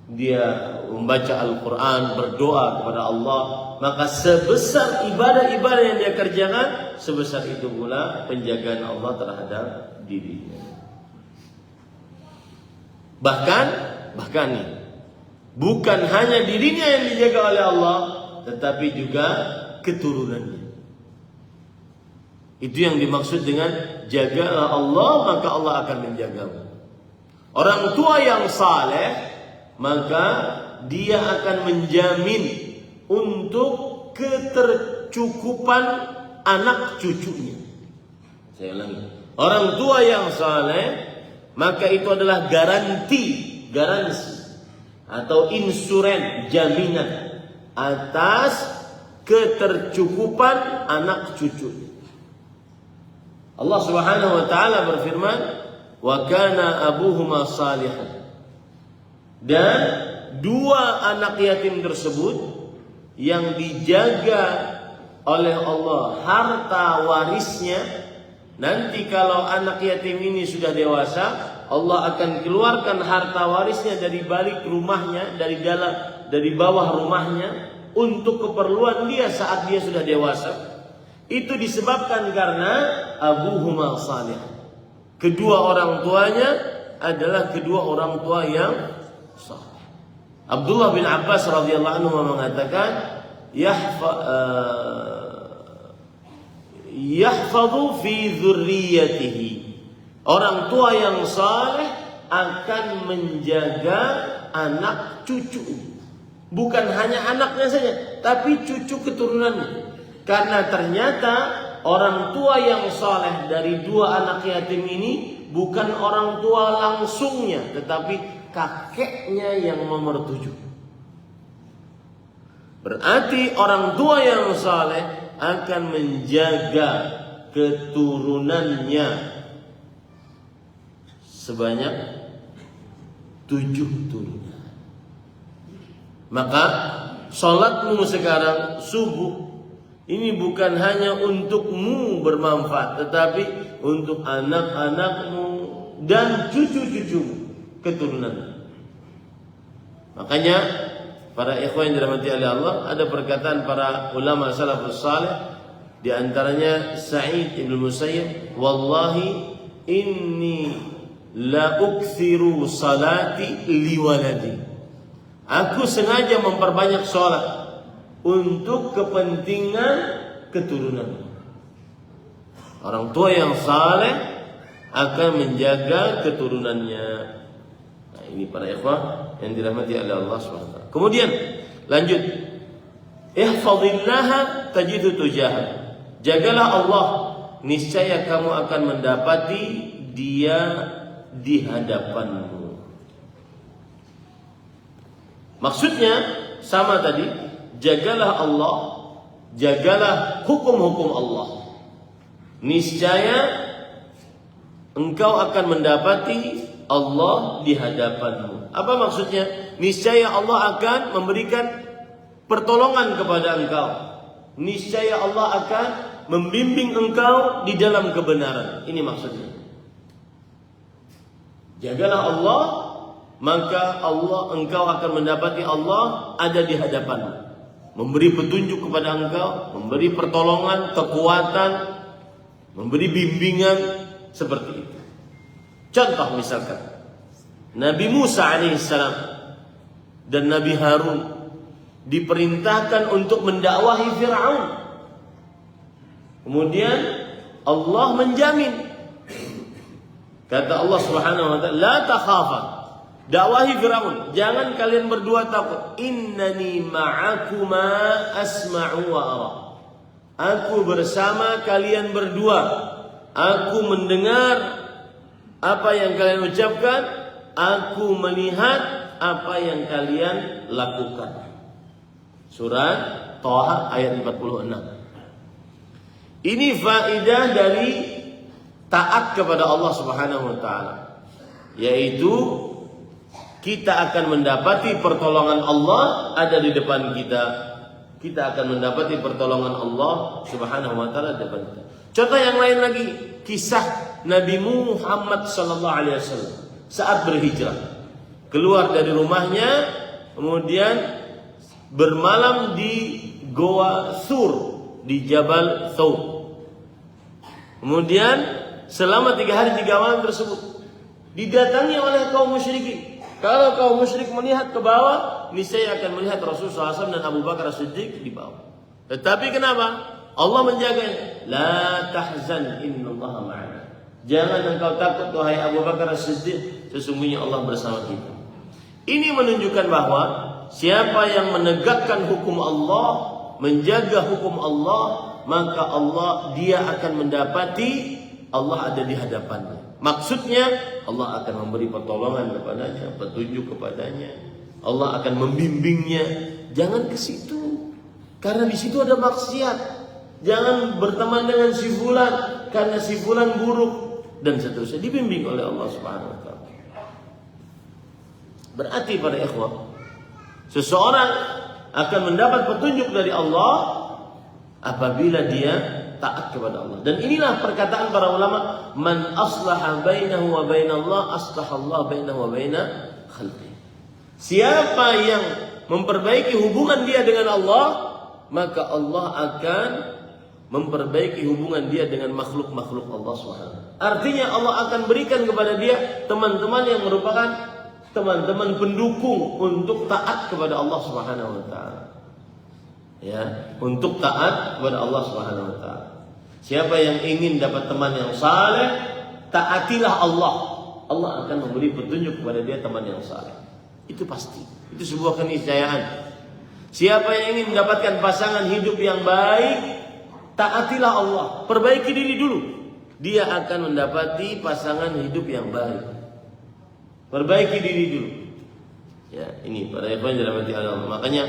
Dia membaca Al-Quran, berdoa kepada Allah, maka sebesar ibadah-ibadah yang dia kerjakan, sebesar itu pula penjagaan Allah terhadap dirinya. Bahkan nih, bukan hanya dirinya yang dijaga oleh Allah, tetapi juga keturunannya. Itu yang dimaksud dengan jagalah Allah, maka Allah akan menjagamu. Orang tua yang saleh, maka dia akan menjamin untuk ketercukupan anak cucunya. Saya ulangi, orang tua yang saleh, maka itu adalah garansi atau insuren, jaminan atas ketercukupan anak cucu. Allah Subhanahu wa ta'ala berfirman, "Wa kana abuhuma salihan." Dan dua anak yatim tersebut yang dijaga oleh Allah harta warisnya, nanti kalau anak yatim ini sudah dewasa, Allah akan keluarkan harta warisnya dari balik rumahnya, dari bawah rumahnya, untuk keperluan dia saat dia sudah dewasa, itu disebabkan karena abuhuma salih. Kedua orang tuanya adalah kedua orang tua yang saleh. Abdullah bin Abbas radhiyallahu anhu mengatakan, yahfadhu fi dzurriyyatihi. Orang tua yang saleh akan menjaga anak cucu. Bukan hanya anaknya saja, tapi cucu keturunannya. Karena ternyata orang tua yang saleh dari dua anak yatim ini bukan orang tua langsungnya, tetapi kakeknya yang nomor 7. Berarti orang tua yang saleh akan menjaga keturunannya sebanyak 7 turunan. Maka sholatmu sekarang subuh ini bukan hanya untukmu bermanfaat, tetapi untuk anak-anakmu dan cucu-cucumu, keturunan. Makanya para ikhwan yang dirahmati oleh Allah, ada perkataan para ulama salafus salih, di antaranya Sa'id ibn Musayyib, wallahi inni la ukthiru salati liwaladi. Aku sengaja memperbanyak salat untuk kepentingan keturunan. Orang tua yang saleh akan menjaga keturunannya. Nah, ini para ikhwah yang dirahmati oleh Allah SWT. Kemudian lanjut, ihfazillaha tajidu tujaha. Jagalah Allah, niscaya kamu akan mendapati Dia di hadapanmu. Maksudnya sama tadi, jagalah Allah, jagalah hukum-hukum Allah, niscaya engkau akan mendapati Allah di hadapanmu. Apa maksudnya? Niscaya Allah akan memberikan pertolongan kepada engkau. Niscaya Allah akan membimbing engkau di dalam kebenaran. Ini maksudnya. Jagalah Allah, maka engkau akan mendapati Allah ada di hadapanmu, memberi petunjuk kepada engkau, memberi pertolongan, kekuatan, memberi bimbingan seperti itu. Contoh misalkan Nabi Musa alaihissalam dan Nabi Harun diperintahkan untuk mendakwahi Fir'aun. Kemudian Allah menjamin, kata Allah Subhanahu wa taala, la takhafa, dakwahi Fir'aun, jangan kalian berdua takut. Innani ma'akuma asma'u wa ara. Aku bersama kalian berdua. Aku mendengar apa yang kalian ucapkan, aku melihat apa yang kalian lakukan. Surat Thaha ayat 46. Ini faedah dari taat kepada Allah Subhanahu wa taala, yaitu kita akan mendapati pertolongan Allah ada di depan kita. Kita akan mendapati pertolongan Allah Subhanahu wa taala di depan kita. Contoh yang lain lagi, kisah Nabi Muhammad sallallahu alaihi wasallam saat berhijrah. Keluar dari rumahnya, kemudian bermalam di Goa Thur di Jabal Thawr. Kemudian selama 3 hari 3 malam tersebut didatangi oleh kaum musyrikin. Kalau kaum musyrik melihat ke bawah, niscaya akan melihat Rasulullah SAW dan Abu Bakar As-Siddiq di bawah. Tetapi kenapa? Allah menjaganya. La tahzan, innallaha ma'ana. Jangan engkau takut wahai Abu Bakar As-Siddiq, sesungguhnya Allah bersama kita. Ini menunjukkan bahwa siapa yang menegakkan hukum Allah, menjaga hukum Allah, maka dia akan mendapati Allah ada di hadapannya. Maksudnya Allah akan memberi pertolongan kepadanya, petunjuk kepadanya. Allah akan membimbingnya. Jangan ke situ, karena di situ ada maksiat. Jangan berteman dengan si fulan, karena si fulan buruk, dan seterusnya. Dibimbing oleh Allah Subhanahu wa taala. Berarti para ikhwah, seseorang akan mendapat petunjuk dari Allah apabila dia taat kepada Allah. Dan inilah perkataan para ulama, man aslaha bainahu wa bainallah aslahallahu bainahu wa baina khalqi. Siapa yang memperbaiki hubungan dia dengan Allah, maka Allah akan memperbaiki hubungan dia dengan makhluk-makhluk Allah Subhanahu. Artinya Allah akan berikan kepada dia teman-teman yang merupakan teman-teman pendukung untuk taat kepada Allah Subhanahu wa taala. Ya, untuk taat kepada Allah Subhanahu wa taala. Siapa yang ingin dapat teman yang saleh, taatilah Allah. Allah akan memberi petunjuk kepada dia teman yang saleh. Itu pasti. Itu sebuah keniscayaan. Siapa yang ingin mendapatkan pasangan hidup yang baik, taatilah Allah. Perbaiki diri dulu. Dia akan mendapati pasangan hidup yang baik. Perbaiki diri dulu. Ya, ini para ikhwan yang dirahmati Allah. Makanya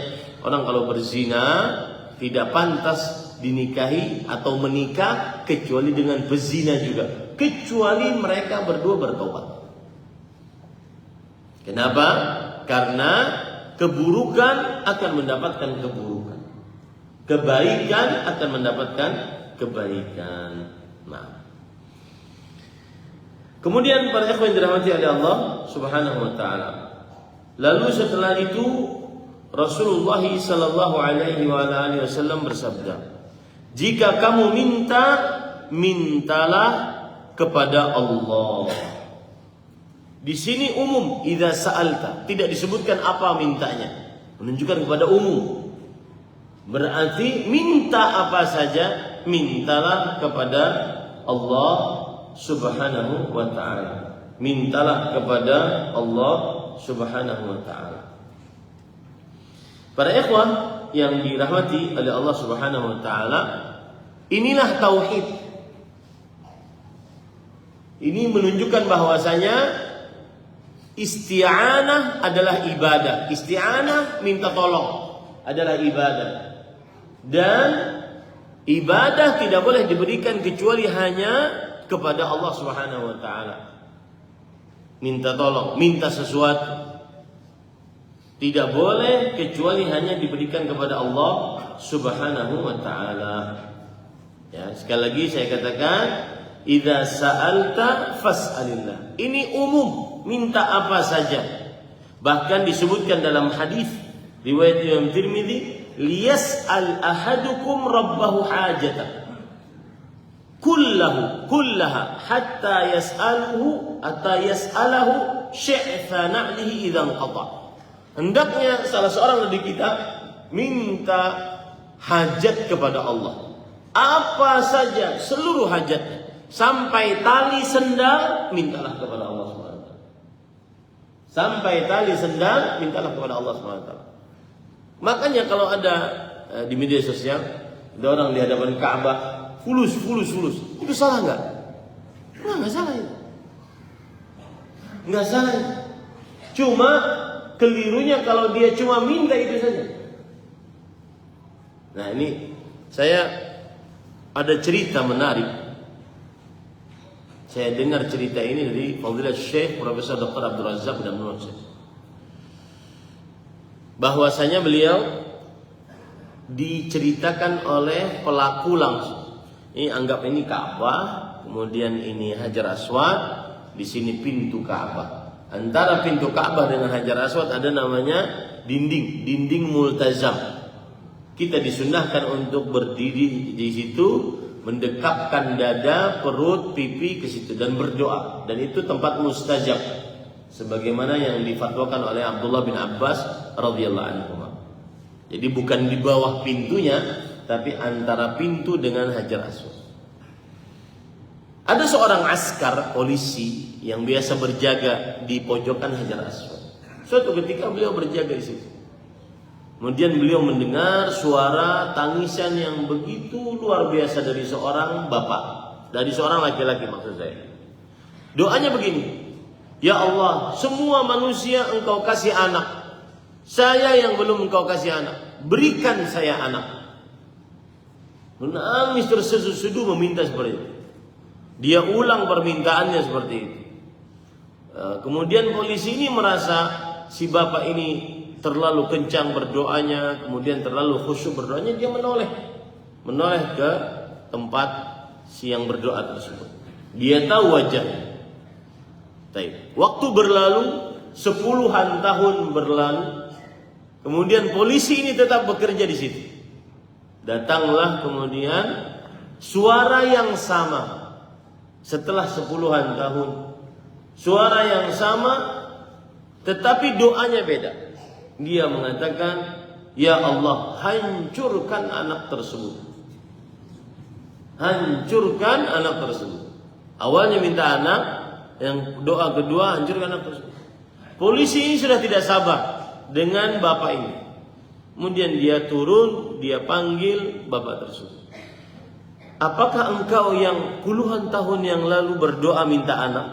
orang kalau berzina tidak pantas dinikahi atau menikah kecuali dengan pezina juga, kecuali mereka berdua bertobat. Kenapa? Karena keburukan akan mendapatkan keburukan, kebaikan akan mendapatkan kebaikan. Nah, kemudian para ikhwan dirahmati oleh Allah Subhanahu wa taala. Lalu setelah itu Rasulullah sallallahu alaihi wasallam bersabda, jika kamu minta, mintalah kepada Allah. Di sini umum, idza sa'alta, tidak disebutkan apa mintanya, menunjukkan kepada umum. Berarti minta apa saja, mintalah kepada Allah Subhanahu wa taala. Mintalah kepada Allah Subhanahu wa taala. Para ikhwan yang dirahmati oleh Allah Subhanahu wa taala, inilah tauhid. Ini menunjukkan bahwasanya isti'anah adalah ibadah. Isti'anah minta tolong adalah ibadah. Dan ibadah tidak boleh diberikan kecuali hanya kepada Allah Subhanahu wa taala. Minta tolong, minta sesuatu tidak boleh kecuali hanya diberikan kepada Allah Subhanahu wa taala. Ya, sekali lagi saya katakan, idza sa'alta fas'alillah. Ini umum, minta apa saja. Bahkan disebutkan dalam hadis riwayat Imam Tirmidzi, liyas'al ahadukum rabbahu hajatan kullaha hatta yas'alahu syi'fa na'lihi idza qata. Hendaknya salah seorang dari kita minta hajat kepada Allah. Apa saja, seluruh hajatnya, sampai tali sendal mintalah kepada Allah SWT. Sampai tali sendal mintalah kepada Allah SWT. Makanya kalau ada di media sosial ada orang di hadapan Ka'bah fulus, itu salah nggak? Nggak salah itu. Nggak salah itu. Cuma kelirunya kalau dia cuma minta itu saja. Nah, ini saya ada cerita menarik. Saya dengar cerita ini dari Fadilah Syekh Profesor Dr. Abdul Razak dan Munajjid. Bahwasanya beliau diceritakan oleh pelaku langsung. Ini anggap ini Ka'bah, kemudian ini Hajar Aswad, di sini pintu Ka'bah. Antara pintu Ka'bah dengan Hajar Aswad ada namanya dinding multazam. Kita disunnahkan untuk berdiri di situ, mendekapkan dada, perut, pipi ke situ dan berdoa. Dan itu tempat mustajab, sebagaimana yang difatwakan oleh Abdullah bin Abbas radhiyallahu anhu. Jadi bukan di bawah pintunya, tapi antara pintu dengan Hajar Aswad. Ada seorang askar polisi yang biasa berjaga di pojokan Hajar Aswad. Suatu ketika beliau berjaga di situ. Kemudian beliau mendengar suara tangisan yang begitu luar biasa dari seorang bapak, dari seorang laki-laki maksud saya. Doanya begini, ya Allah, semua manusia Engkau kasih anak. Saya yang belum Engkau kasih anak, berikan saya anak. Menangis terseduh-seduh meminta seperti itu. Dia ulang permintaannya seperti itu. Kemudian polisi ini merasa si bapak ini terlalu kencang berdoanya, kemudian terlalu khusyuk berdoanya, dia menoleh ke tempat si yang berdoa tersebut. Dia tahu wajahnya. Waktu berlalu, 10-an tahun berlalu. Kemudian polisi ini tetap bekerja di situ. Datanglah kemudian suara yang sama setelah 10-an tahun. Suara yang sama tetapi doanya beda. Dia mengatakan, "Ya Allah, hancurkan anak tersebut. Hancurkan anak tersebut." Awalnya minta anak, yang doa kedua hancurkan anak tersebut. Polisi ini sudah tidak sabar dengan bapak ini. Kemudian dia turun, dia panggil bapak tersebut. "Apakah engkau yang puluhan tahun yang lalu berdoa minta anak?"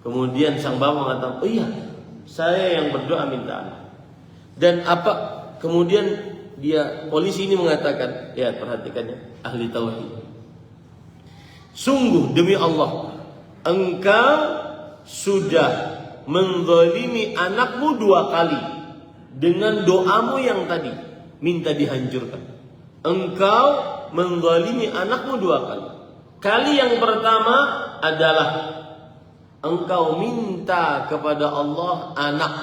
Kemudian sang bapak mengatakan, "Oh iya, saya yang berdoa minta anak." Dan apa? Kemudian polisi ini mengatakan, ya perhatikannya, ahli tauhid. "Sungguh demi Allah, engkau sudah menzalimi anakmu 2 kali dengan doamu yang tadi minta dihancurkan. Engkau menzalimi anakmu 2 kali. Kali yang pertama adalah engkau minta kepada Allah anak,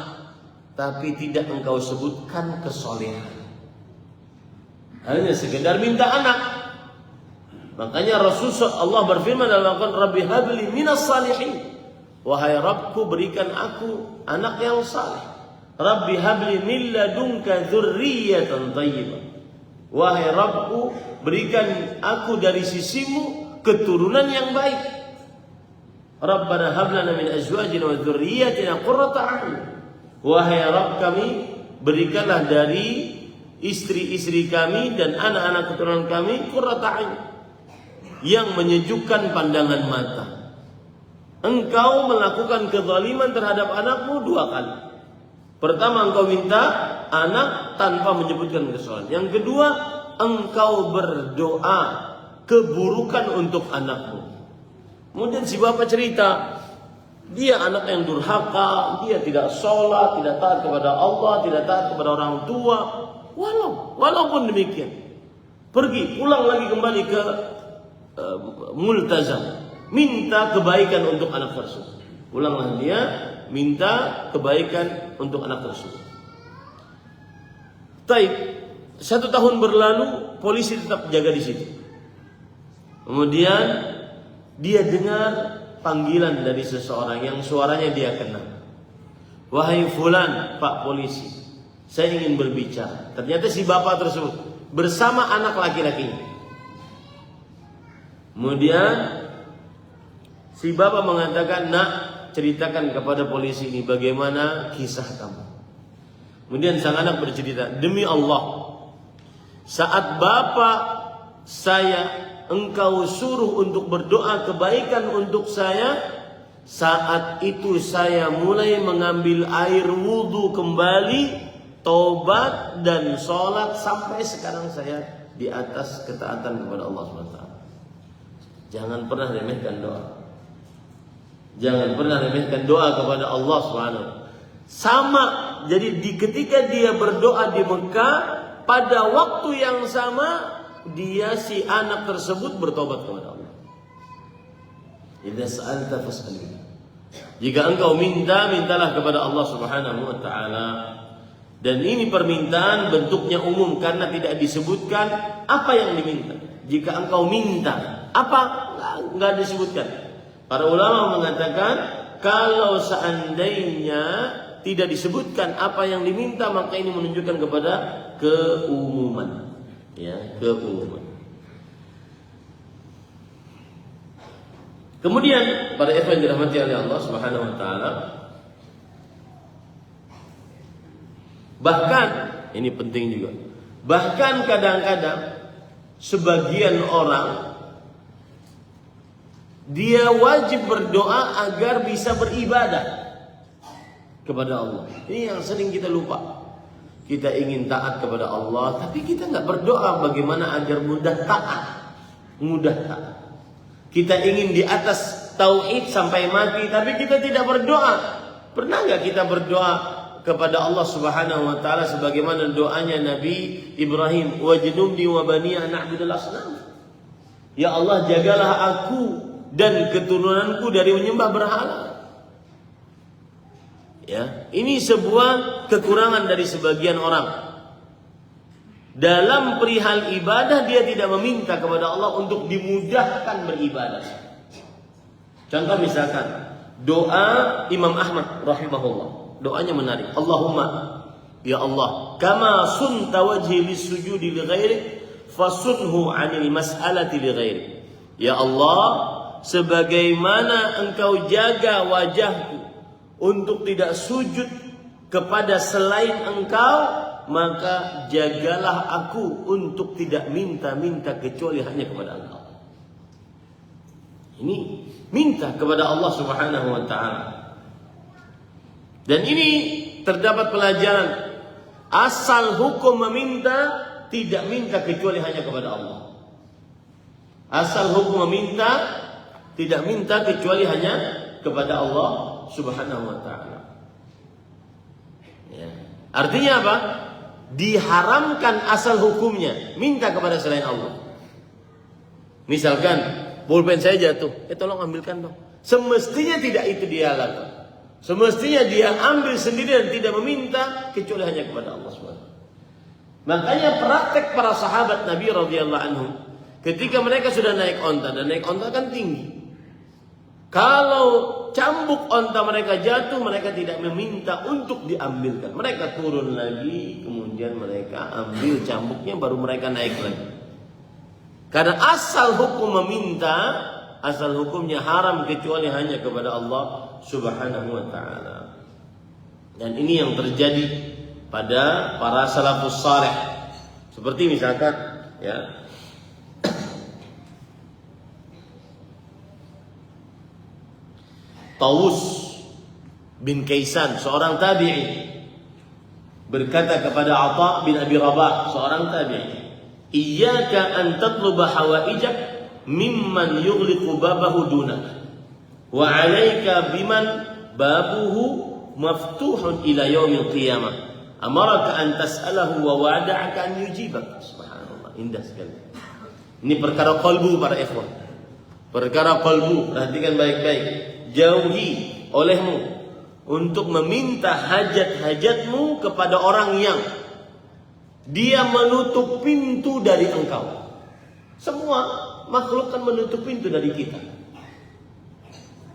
tapi tidak engkau sebutkan kesolehan. Hanya sekedar minta anak. Makanya Rasulullah Allah berfirman dalam Al-Quran, "Rabbi habli minas salihin." Wahai Rabbku, berikan aku anak yang saleh. Rabbi habli min ladunka dzurriyyatan thayyibah. Wahai Rabbku, berikan aku dari sisimu keturunan yang baik. Rabbana hab lana min azwajina wa dzurriyyatina qurrata a'yun. Wahai Rabb kami, berikanlah dari istri-istri kami dan anak-anak keturunan kami qurrata a'yun, yang menyejukkan pandangan mata. Engkau melakukan kezaliman terhadap anakmu 2 kali. Pertama, engkau minta anak tanpa menyebutkan kesalahan. Yang kedua, engkau berdoa keburukan untuk anakmu. Kemudian si bapak cerita, dia anak yang durhaka, dia tidak sholat, tidak taat kepada Allah, tidak taat kepada orang tua. Walaupun demikian, pulang lagi kembali ke multazam, minta kebaikan untuk anak tersebut. Pulanglah dia minta kebaikan untuk anak tersebut. Taib, 1 tahun berlalu, polisi tetap jaga di situ. Kemudian dia dengar panggilan dari seseorang yang suaranya dia kenal. "Wahai fulan, Pak polisi, saya ingin berbicara." Ternyata si bapak tersebut bersama anak laki-lakinya. Kemudian si bapak mengatakan, "Nak, ceritakan kepada polisi ini bagaimana kisah kamu." Kemudian sang anak bercerita, "Demi Allah, saat bapak saya engkau suruh untuk berdoa kebaikan untuk saya, saat itu saya mulai mengambil air wudhu kembali, tobat dan sholat, sampai sekarang saya di atas ketaatan kepada Allah SWT." Jangan pernah remehkan doa. Jangan pernah remehkan doa kepada Allah SWT. Sama, jadi ketika dia berdoa di Mekah, pada waktu yang sama dia si anak tersebut bertobat kepada Allah. Idza sa'alta fas'alillah. Jika engkau minta, mintalah kepada Allah Subhanahu wa taala. Dan ini permintaan bentuknya umum karena tidak disebutkan apa yang diminta. Jika engkau minta apa, enggak disebutkan. Para ulama mengatakan kalau seandainya tidak disebutkan apa yang diminta, maka ini menunjukkan kepada keumuman. Ya, keumuman. Kemudian para ikhwan yang dirahmati oleh Allah Subhanahu wa taala, bahkan ini penting juga. Bahkan kadang-kadang sebagian orang dia wajib berdoa agar bisa beribadah kepada Allah. Ini yang sering kita lupa. Kita ingin taat kepada Allah, tapi kita nggak berdoa bagaimana agar mudah taat. Kita ingin di atas tauhid sampai mati, tapi kita tidak berdoa. Pernah nggak kita berdoa kepada Allah Subhanahu wa taala sebagaimana doanya Nabi Ibrahim, "Wajnubni wa bani an na'budal asnam." Ya Allah, jagalah aku dan keturunanku dari menyembah berhala. Ya, ini sebuah kekurangan dari sebagian orang. Dalam perihal ibadah dia tidak meminta kepada Allah untuk dimudahkan beribadah. Contoh misalkan doa Imam Ahmad rahimahullah. Doanya menarik. Allahumma, ya Allah, kama sunta wajhi lis-sujudi li ghairik fasunhu 'anil mas'alati li ghairik. Ya Allah, sebagaimana engkau jaga wajahku untuk tidak sujud kepada selain engkau, maka jagalah aku untuk tidak minta-minta kecuali hanya kepada engkau. Ini minta kepada Allah Subhanahu wa ta'ala. Dan ini terdapat pelajaran. Asal hukum meminta, tidak minta kecuali hanya kepada Allah. Asal hukum meminta, tidak minta kecuali hanya kepada Allah Subhanahu wa ta'ala. Ya. Artinya apa? Diharamkan asal hukumnya, minta kepada selain Allah. Misalkan pulpen saya jatuh, tolong ambilkan dong. Semestinya tidak itu dia lakukan. Semestinya dia ambil sendiri dan tidak meminta kecuali hanya kepada Allah SWT. Makanya praktek para sahabat Nabi radhiyallahu anhum, ketika mereka sudah naik onta, dan naik onta kan tinggi. Kalau cambuk onta mereka jatuh, mereka tidak meminta untuk diambilkan. Mereka turun lagi, kemudian mereka ambil cambuknya, baru mereka naik lagi. Karena asal hukum meminta, asal hukumnya haram kecuali hanya kepada Allah Subhanahu wa ta'ala. Dan ini yang terjadi pada para salafus saleh. Seperti misalkan ya, Tawus bin Kaisan, seorang tabi'i, berkata kepada Atha bin Abi Rabah, seorang tabi'i, "Iyyaka an tatluba hawaijak mimman yughliqu babahu dunak, wa 'alaika biman babuhu maftuhun ila yaumil qiyamah. Amaraka an tas'alahu wa wa'ada'aka an yujibak." Subhanallah, indah sekali. Ini perkara qalbu para ikhwan. Perkara qalbu, perhatikan baik-baik. Jauhi olehmu untuk meminta hajat-hajatmu kepada orang yang dia menutup pintu dari engkau. Semua makhluk kan menutup pintu dari kita,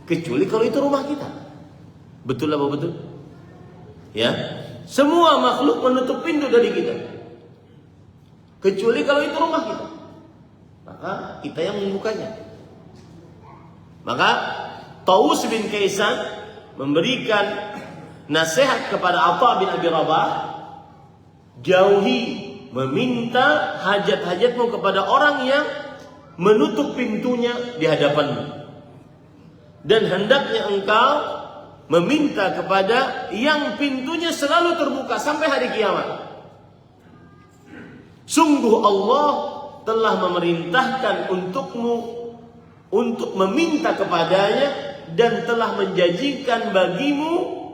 kecuali kalau itu rumah kita. Betul apa betul? Ya, semua makhluk menutup pintu dari kita, kecuali kalau itu rumah kita. Maka kita yang membukanya. Maka Tawus bin Kaisan memberikan nasihat kepada Atha bin Abi Rabah, jauhi meminta hajat-hajatmu kepada orang yang menutup pintunya di hadapanmu, dan hendaknya engkau meminta kepada yang pintunya selalu terbuka sampai hari kiamat. Sungguh Allah telah memerintahkan untukmu untuk meminta kepadanya dan telah menjanjikan bagimu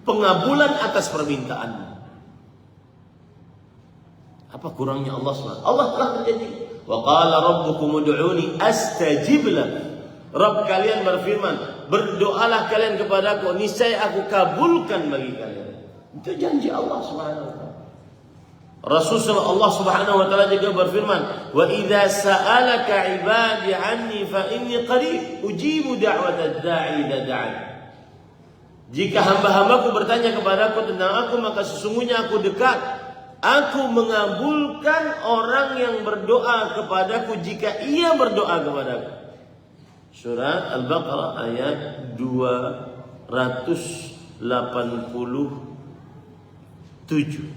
pengabulan atas permintaanmu. Apa kurangnya Allah SWT? Allah telah berjanji, wa qala rabbukum ud'uni astajib lakum. Rabb kalian berfirman, berdoalah kalian kepadaku, niscaya aku kabulkan bagi kalian. Itu janji Allah SWT. Rasulullah Allah Subhanahu wa taala juga berfirman, "Wa idza sa'alaka 'ibadi 'anni fa inni qarib ujibu da'watad da'i idza da'an." Jika hamba-hambaku bertanya kepadaku tentang aku, maka sesungguhnya aku dekat. Aku mengabulkan orang yang berdoa kepadaku jika ia berdoa kepadaku. Surat Al-Baqarah ayat 287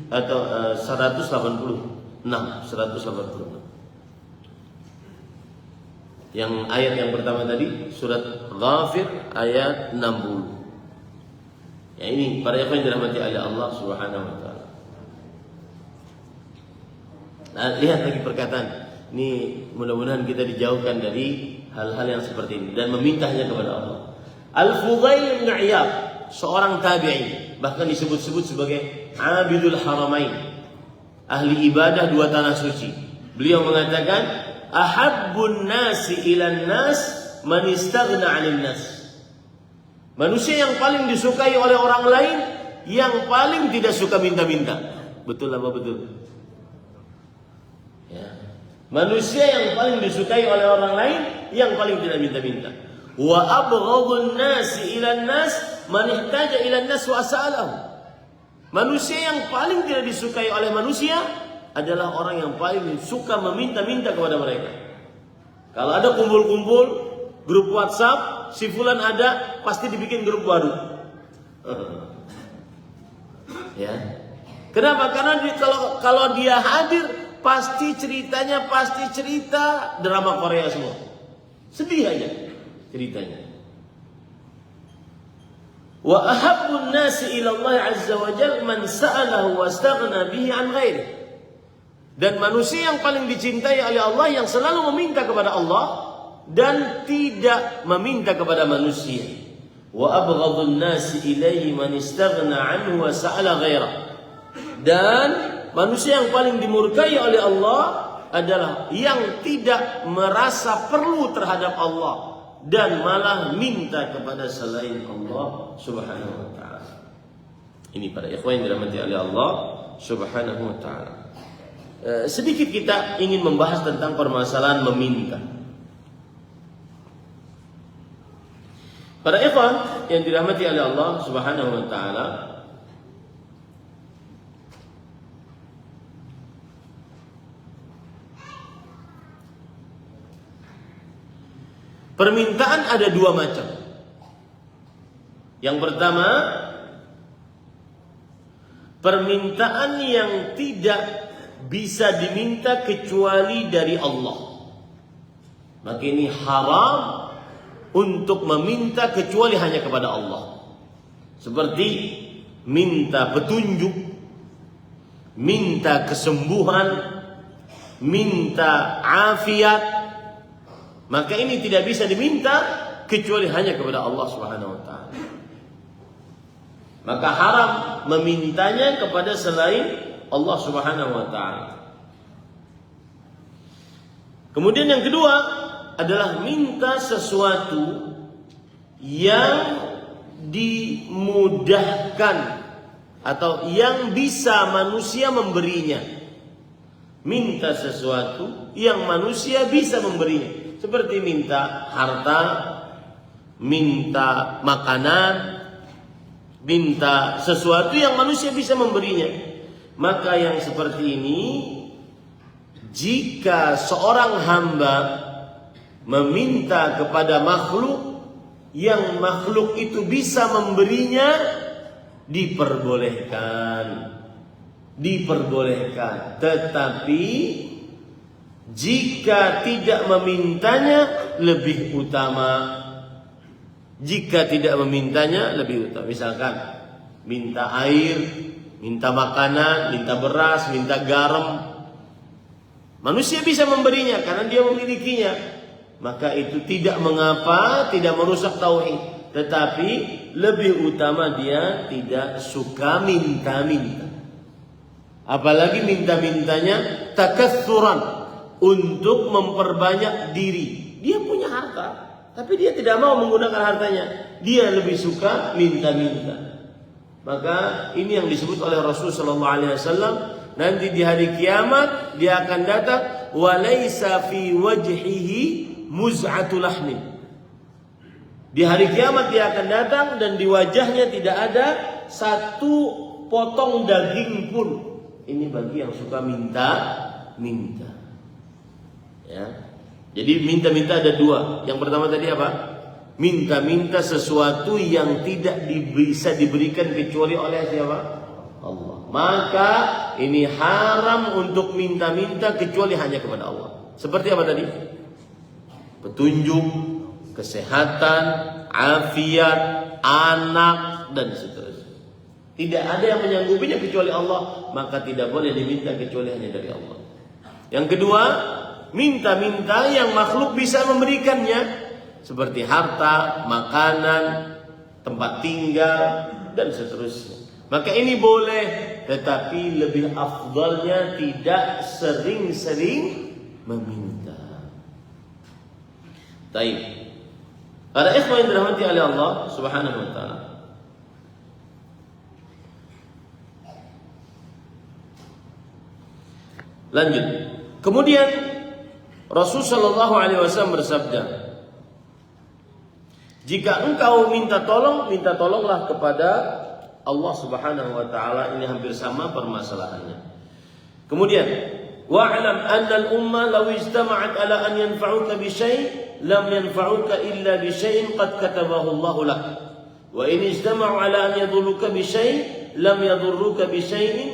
atau 186. Yang ayat yang pertama tadi surat Ghafir ayat 60. Ya, ini para ikhwan yang dirahmati oleh Allah Subhanahu wa taala. Nah, lihat lagi perkataan. Ini mudah-mudahan kita dijauhkan dari hal-hal yang seperti ini dan meminta hanya kepada Allah. Al-Fudail bin Iyad, seorang tabi'i, bahkan disebut-sebut sebagai Abidul Haramain, ahli ibadah dua tanah suci. Beliau mengatakan, "Ahabbun nasi ilan nas man istaghna 'anil nas." Manusia yang paling disukai oleh orang lain, yang paling tidak suka minta-minta. Betul apa betul? Ya. Manusia yang paling disukai oleh orang lain, yang paling tidak minta-minta. Wa abghadun nasi ilan nas man ihtaja ilan nas wa as'alahu. Manusia yang paling tidak disukai oleh manusia adalah orang yang paling suka meminta-minta kepada mereka. Kalau ada kumpul-kumpul, grup WhatsApp, si fulan ada, pasti dibikin grup baru. Ya. Kenapa? Karena kalau dia hadir, pasti ceritanya cerita drama Korea semua. Sedih aja ceritanya. Wa ahabbun nasi ila Allah azza wa jalla man sa'alahu wastaghna bihi an ghairihi. Dan manusia yang paling dicintai oleh Allah yang selalu meminta kepada Allah dan tidak meminta kepada manusia. Wa abghadun nasi ilaihi man istaghna anhu wa sa'ala ghairah. Dan manusia yang paling dimurkai oleh Allah adalah yang tidak merasa perlu terhadap Allah dan malah minta kepada selain Allah Subhanahu wa taala. Ini para ikhwan yang dirahmati oleh Allah Subhanahu wa taala. Sedikit kita ingin membahas tentang permasalahan meminta. Para ikhwan yang dirahmati oleh Allah Subhanahu wa taala, permintaan ada dua macam. Yang pertama, permintaan yang tidak bisa diminta kecuali dari Allah. Maka ini haram untuk meminta kecuali hanya kepada Allah. Seperti minta petunjuk, minta kesembuhan, minta afiat. Maka ini tidak bisa diminta kecuali hanya kepada Allah Subhanahu wa taala. Maka haram memintanya kepada selain Allah Subhanahu wa taala. Kemudian yang kedua adalah minta sesuatu yang dimudahkan atau yang bisa manusia memberinya. Minta sesuatu yang manusia bisa memberinya. Seperti minta harta, minta makanan, minta sesuatu yang manusia bisa memberinya. Maka yang seperti ini, jika seorang hamba meminta kepada makhluk yang makhluk itu bisa memberinya, diperbolehkan. Tetapi jika tidak memintanya lebih utama. Misalkan minta air, minta makanan, minta beras, minta garam. Manusia bisa memberinya karena dia memilikinya. Maka itu tidak mengapa, tidak merusak tauhid. Tetapi lebih utama dia tidak suka minta-minta. Apalagi minta-mintanya takatsuran, untuk memperbanyak diri. Dia punya harta, tapi dia tidak mau menggunakan hartanya. Dia lebih suka minta-minta. Maka ini yang disebut oleh Rasul sallallahu alaihi wasallam, nanti di hari kiamat dia akan datang walaysa fi wajhihi muz'atu lahmin. Di hari kiamat dia akan datang dan di wajahnya tidak ada satu potong daging pun. Ini bagi yang suka minta-minta. Ya. Jadi minta-minta ada dua. Yang pertama tadi apa? Minta-minta sesuatu yang tidak bisa diberikan kecuali oleh siapa? Allah. Maka ini haram untuk minta-minta kecuali hanya kepada Allah. Seperti apa tadi? Petunjuk, kesehatan, afiat, anak, dan seterusnya. Tidak ada yang menyanggupinya kecuali Allah. Maka tidak boleh diminta kecuali hanya dari Allah. Yang kedua, minta-minta yang makhluk bisa memberikannya. Seperti harta, makanan, tempat tinggal, dan seterusnya. Maka ini boleh, tetapi lebih afdalnya tidak sering-sering meminta. Baik. Para ikhwan yang dirahmati oleh Allah Subhanahu wa taala. Lanjut. Kemudian Rasul sallallahu alaihi wasallam bersabda, jika engkau minta tolong, minta tolonglah kepada Allah Subhanahu wa taala. Ini hampir sama permasalahannya. Kemudian, wa'lam anna al-umma law ijtama'at ala an yanfa'uka bi syai' lam yanfa'uka illa bi syai'in qad katabahu Allah lak. Wa in ijtama'u ala an yadurruka bi syai' lam yadurruka bi syai'in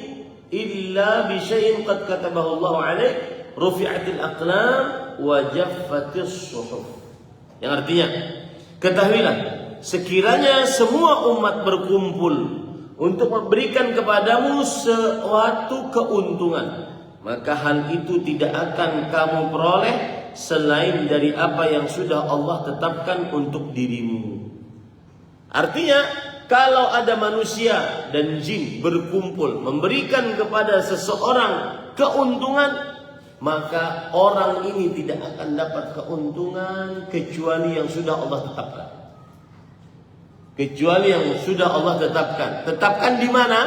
illa bi syai'in qad katabahu Allah 'alaik. Rufi'atil aqlam wa jaffatis suhuf. Yang artinya, ketahuilah, sekiranya semua umat berkumpul untuk memberikan kepadamu suatu keuntungan, maka hal itu tidak akan kamu peroleh selain dari apa yang sudah Allah tetapkan untuk dirimu. Artinya, kalau ada manusia dan jin berkumpul memberikan kepada seseorang keuntungan, maka orang ini tidak akan dapat keuntungan kecuali yang sudah Allah tetapkan. Kecuali yang sudah Allah tetapkan. Tetapkan di mana?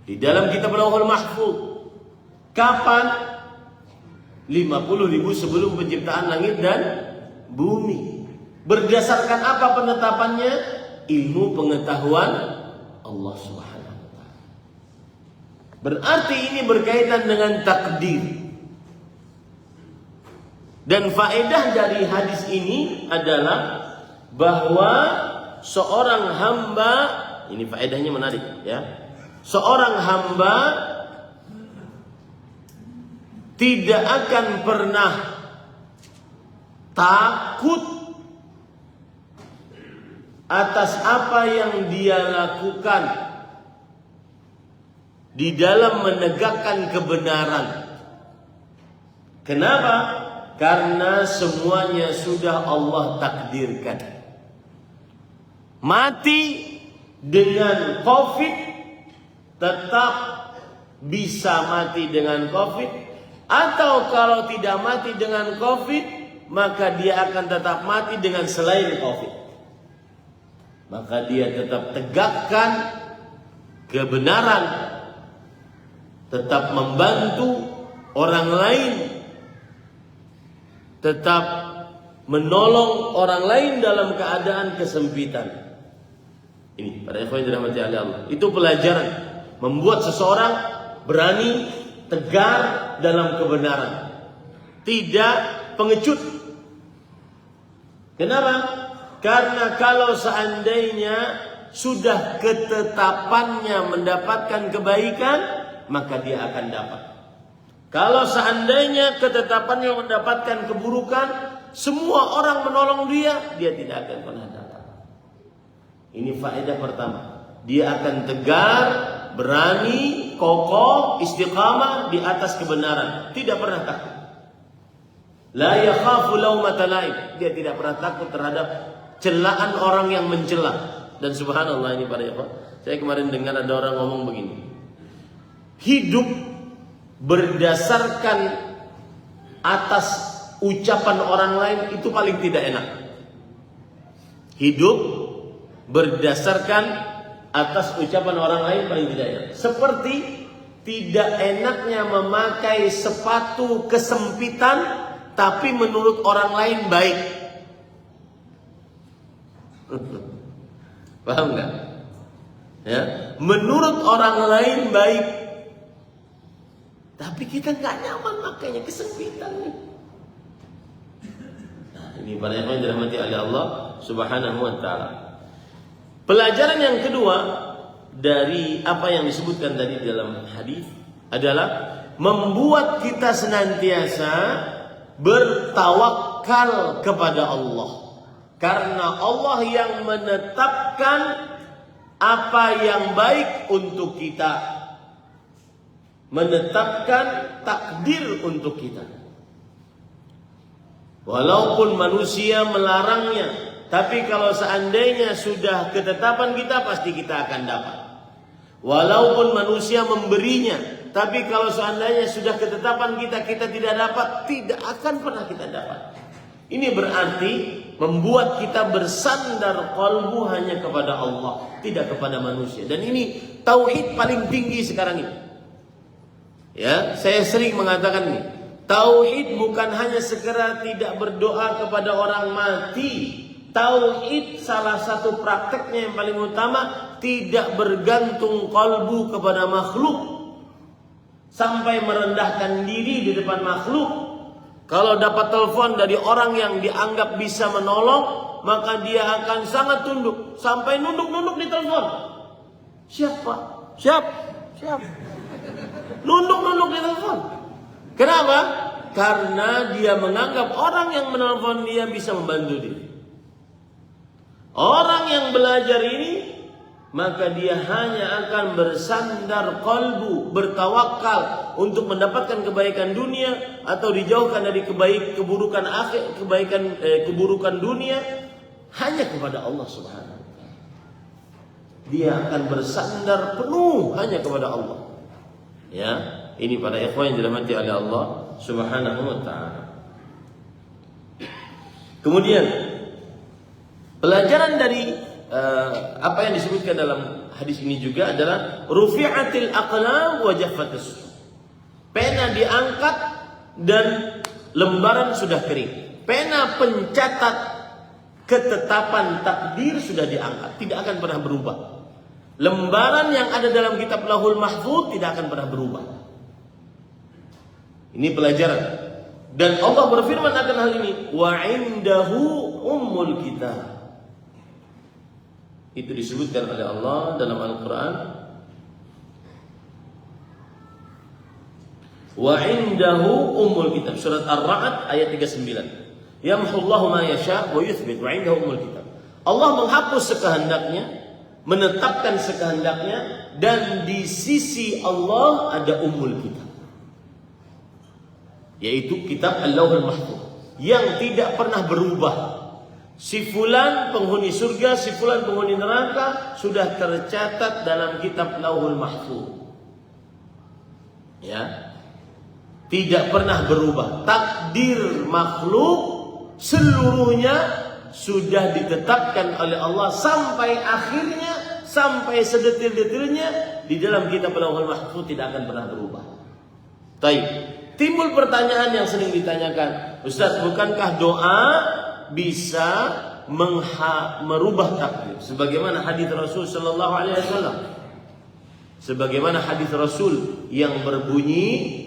Di dalam kitab Lauhul Mahfuz. Kapan? 50.000 sebelum penciptaan langit dan bumi. Berdasarkan apa penetapannya? Ilmu pengetahuan Allah Subhanahu. Berarti ini berkaitan dengan takdir. Dan faedah dari hadis ini adalah bahwa seorang hamba, ini faedahnya menarik ya. Seorang hamba tidak akan pernah takut atas apa yang dia lakukan di dalam menegakkan kebenaran. Kenapa? Karena semuanya sudah Allah takdirkan. Mati dengan COVID, tetap bisa mati dengan COVID. Atau kalau tidak mati dengan COVID, maka dia akan tetap mati dengan selain COVID. Maka dia tetap tegakkan kebenaran, tetap membantu orang lain, tetap menolong orang lain dalam keadaan kesempitan. Ini para ikhwan yang dirahmati Allah. Itu pelajaran membuat seseorang berani, tegar dalam kebenaran, tidak pengecut. Kenapa? Karena kalau seandainya sudah ketetapannya mendapatkan kebaikan, maka dia akan dapat. Kalau seandainya ketetapannya mendapatkan keburukan, semua orang menolong dia, dia tidak akan pernah dapat. Ini faedah pertama. Dia akan tegar, berani, kokoh, istiqamah di atas kebenaran, tidak pernah takut. La yakhafu laumata laim. Dia tidak pernah takut terhadap celaan orang yang mencela. Dan subhanallah ini para ikhwan, saya kemarin dengar ada orang ngomong begini. Hidup berdasarkan atas ucapan orang lain itu paling tidak enak. Hidup berdasarkan atas ucapan orang lain paling tidak enak. Seperti tidak enaknya memakai sepatu kesempitan tapi menurut orang lain baik. Paham nggak? Ya, menurut orang lain baik, tapi kita nggak nyaman makanya kesempitan nih. Nah, ini para yang dirahmati oleh Allah Subhanahu wa taala. Pelajaran yang kedua dari apa yang disebutkan tadi dalam hadis adalah membuat kita senantiasa bertawakal kepada Allah. Karena Allah yang menetapkan apa yang baik untuk kita, menetapkan takdir untuk kita. Walaupun manusia melarangnya, tapi kalau seandainya sudah ketetapan kita, pasti kita akan dapat. Walaupun manusia memberinya, tapi kalau seandainya sudah ketetapan kita, kita tidak dapat, tidak akan pernah kita dapat. Ini berarti membuat kita bersandar qalbu hanya kepada Allah, tidak kepada manusia. Dan ini tauhid paling tinggi sekarang ini. Ya, saya sering mengatakan ini. Tauhid bukan hanya segera tidak berdoa kepada orang mati. Tauhid salah satu prakteknya yang paling utama tidak bergantung qalbu kepada makhluk sampai merendahkan diri di depan makhluk. Kalau dapat telepon dari orang yang dianggap bisa menolong, maka dia akan sangat tunduk sampai nunduk-nunduk di telepon. Siapa? Siap. Nunduk-nunduk di telepon. Kenapa? Karena dia menganggap orang yang menelpon dia bisa membantu dia. Orang yang belajar ini, maka dia hanya akan bersandar qalbu, bertawakal untuk mendapatkan kebaikan dunia atau dijauhkan dari keburukan akhir, keburukan dunia hanya kepada Allah Subhanahu wa taala. Dia akan bersandar penuh hanya kepada Allah. Ya, ini para ikhwan yang dirahmati oleh Allah Subhanahu wa taala. Kemudian pelajaran dari apa yang disebutkan dalam hadis ini juga adalah rufi'atil aqlam wa jaffatis. Pena diangkat dan lembaran sudah kering. Pena pencatat ketetapan takdir sudah diangkat, tidak akan pernah berubah. Lembaran yang ada dalam kitab Lauhul Mahfuz tidak akan pernah berubah. Ini pelajaran. Dan Allah berfirman akan hal ini, wa indahu ummul kitab. Itu disebutkan oleh Allah dalam Al-Quran. Wa indahu ummul kitab. Surat Ar-Ra'd ayat 39. Yamhullahu ma yasha' wa yuthbit wa indahu ummul kitab. Allah menghapus sekehendaknya, menetapkan sekehendaknya, dan di sisi Allah ada ummul kitab, yaitu kitab Al-Lauhul Mahfuz yang tidak pernah berubah. Si fulan penghuni surga, si fulan penghuni neraka sudah tercatat dalam kitab Lauhul Mahfuz. Ya. Tidak pernah berubah. Takdir makhluk seluruhnya sudah ditetapkan oleh Allah sampai akhirnya, sampai sedetil-detilnya di dalam kitab Lauhul Mahfuz tidak akan pernah berubah. Baik. Timbul pertanyaan yang sering ditanyakan, Ustaz, bukankah doa bisa merubah takdir? Sebagaimana hadis Rasul sallallahu alaihi wasallam. Sebagaimana hadis Rasul yang berbunyi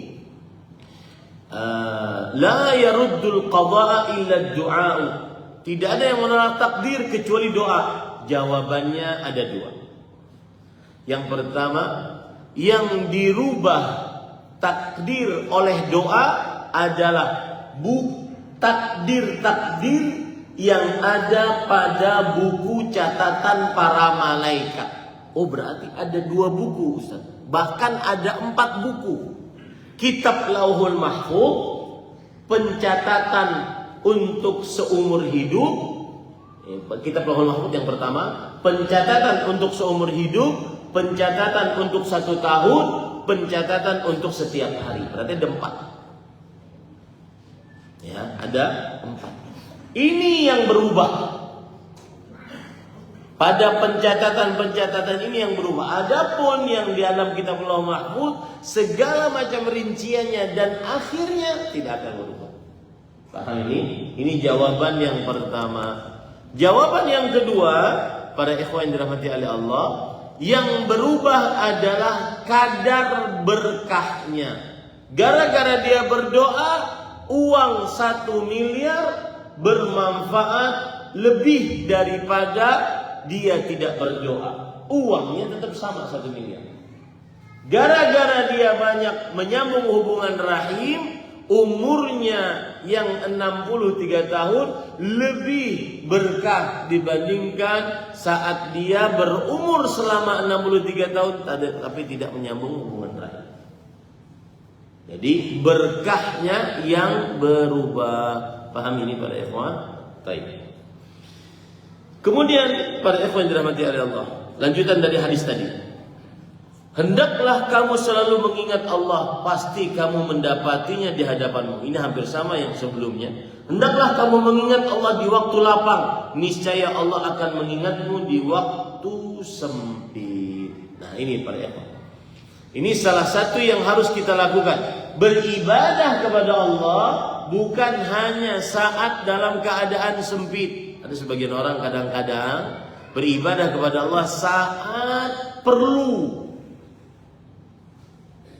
la yaruddul qada'a illa ad-du'a. Tidak ada yang menolak takdir kecuali doa. Jawabannya ada dua. Yang pertama, yang dirubah takdir oleh doa adalah takdir-takdir yang ada pada buku catatan para malaikat. Oh, berarti ada 2 buku, Ustaz. Bahkan ada 4 buku. Kitab Lauhul Mahfuz, pencatatan untuk seumur hidup. Kitab Lauhul Mahfuz yang pertama, pencatatan untuk seumur hidup, pencatatan untuk 1 tahun, pencatatan untuk setiap hari. Berarti ada 4. Ya, ada 4. Ini yang berubah. Pada pencatatan-pencatatan ini yang berubah. Adapun yang di dalam kitab Lauhul Mahfuz, segala macam rinciannya dan akhirnya tidak akan berubah. Paham ini? Ini jawaban yang pertama. Jawaban yang kedua, para ikhwan yang dirahmati oleh Allah, yang berubah adalah kadar berkahnya. Gara-gara dia berdoa, uang 1 miliar bermanfaat lebih daripada dia tidak berdoa. Uangnya tetap sama 1 miliar. Gara-gara dia banyak menyambung hubungan rahim, umurnya yang 63 tahun lebih berkah dibandingkan saat dia berumur selama 63 tahun tapi tidak menyambung hubungan rahim. Jadi berkahnya yang berubah. Paham ini para ikhwan? Baik. Kemudian para ikhwan dirahmati oleh Allah, lanjutan dari hadis tadi. Hendaklah kamu selalu mengingat Allah, pasti kamu mendapatinya di hadapanmu. Ini hampir sama yang sebelumnya. Hendaklah kamu mengingat Allah di waktu lapang, niscaya Allah akan mengingatmu di waktu sempit. Nah, ini para ikhwan. Ini salah satu yang harus kita lakukan. Beribadah kepada Allah bukan hanya saat dalam keadaan sempit. Ada sebagian orang kadang-kadang beribadah kepada Allah saat perlu.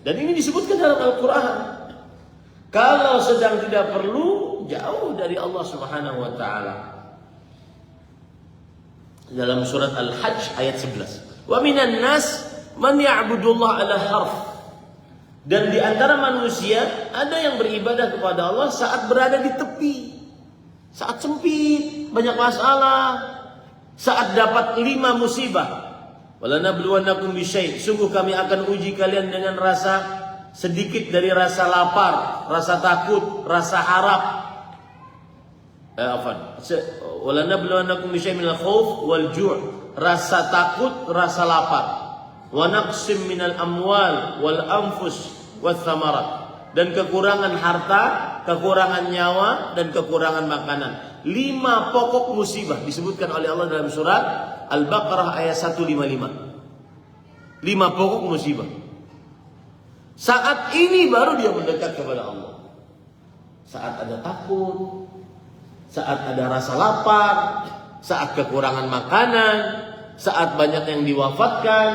Dan ini disebutkan dalam Al-Quran. Kalau sedang tidak perlu, jauh dari Allah Subhanahu wa ta'ala. Dalam surat Al-Hajj ayat 11. Wa minan nas man ya'budullah ala harf. Dan di antara manusia ada yang beribadah kepada Allah saat berada di tepi. Saat sempit, banyak masalah. Saat dapat 5 musibah. Walanabluwannakum bisyai', sungguh kami akan uji kalian dengan rasa sedikit dari rasa lapar, rasa takut, rasa harap. Walanabluwannakum bisyai' minal khauf wal ju', rasa takut, rasa lapar. Wa naqsim minal amwal wal anfus wath thamarat, dan kekurangan harta, kekurangan nyawa, dan kekurangan makanan. 5 pokok musibah disebutkan oleh Allah dalam surat Al-Baqarah ayat 155. 5 pokok musibah. Saat ini baru dia mendekat kepada Allah. Saat ada takut, saat ada rasa lapar, saat kekurangan makanan, saat banyak yang diwafatkan,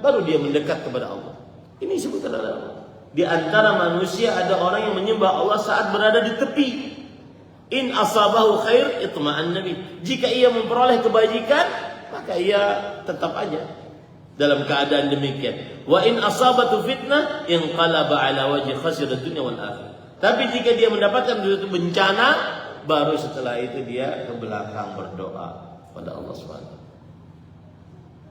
baru dia mendekat kepada Allah. Ini disebutkan oleh Allah. Di antara manusia ada orang yang menyembah Allah saat berada di tepi. In asabahu khair itma'anna bih. Jika ia memperoleh kebajikan, maka ia tetap aja dalam keadaan demikian. Wa in asabatu fitnah inqalaba ala wajhi khasira dunya wal akhirah. Tapi jika dia mendapatkan suatu bencana, baru setelah itu dia ke belakang berdoa pada Allah Subhanahu.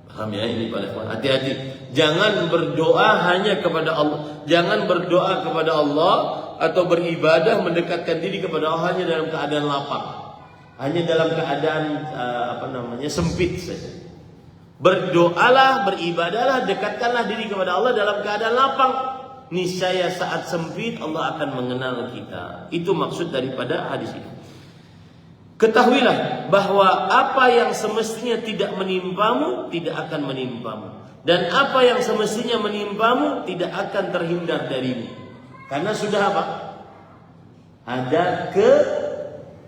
Paham ya ini para ikhwan? Hati-hati. Jangan berdoa hanya kepada Allah. Jangan berdoa kepada Allah atau beribadah mendekatkan diri kepada Allah hanya dalam keadaan lapang. Hanya dalam keadaan sempit saja. Berdoalah, beribadahlah, dekatkanlah diri kepada Allah dalam keadaan lapang. Niscaya saat sempit Allah akan mengenal kita. Itu maksud daripada hadis ini. Ketahuilah bahwa apa yang semestinya tidak menimpamu tidak akan menimpamu, dan apa yang semestinya menimpamu tidak akan terhindar darimu. Karena sudah apa? Ada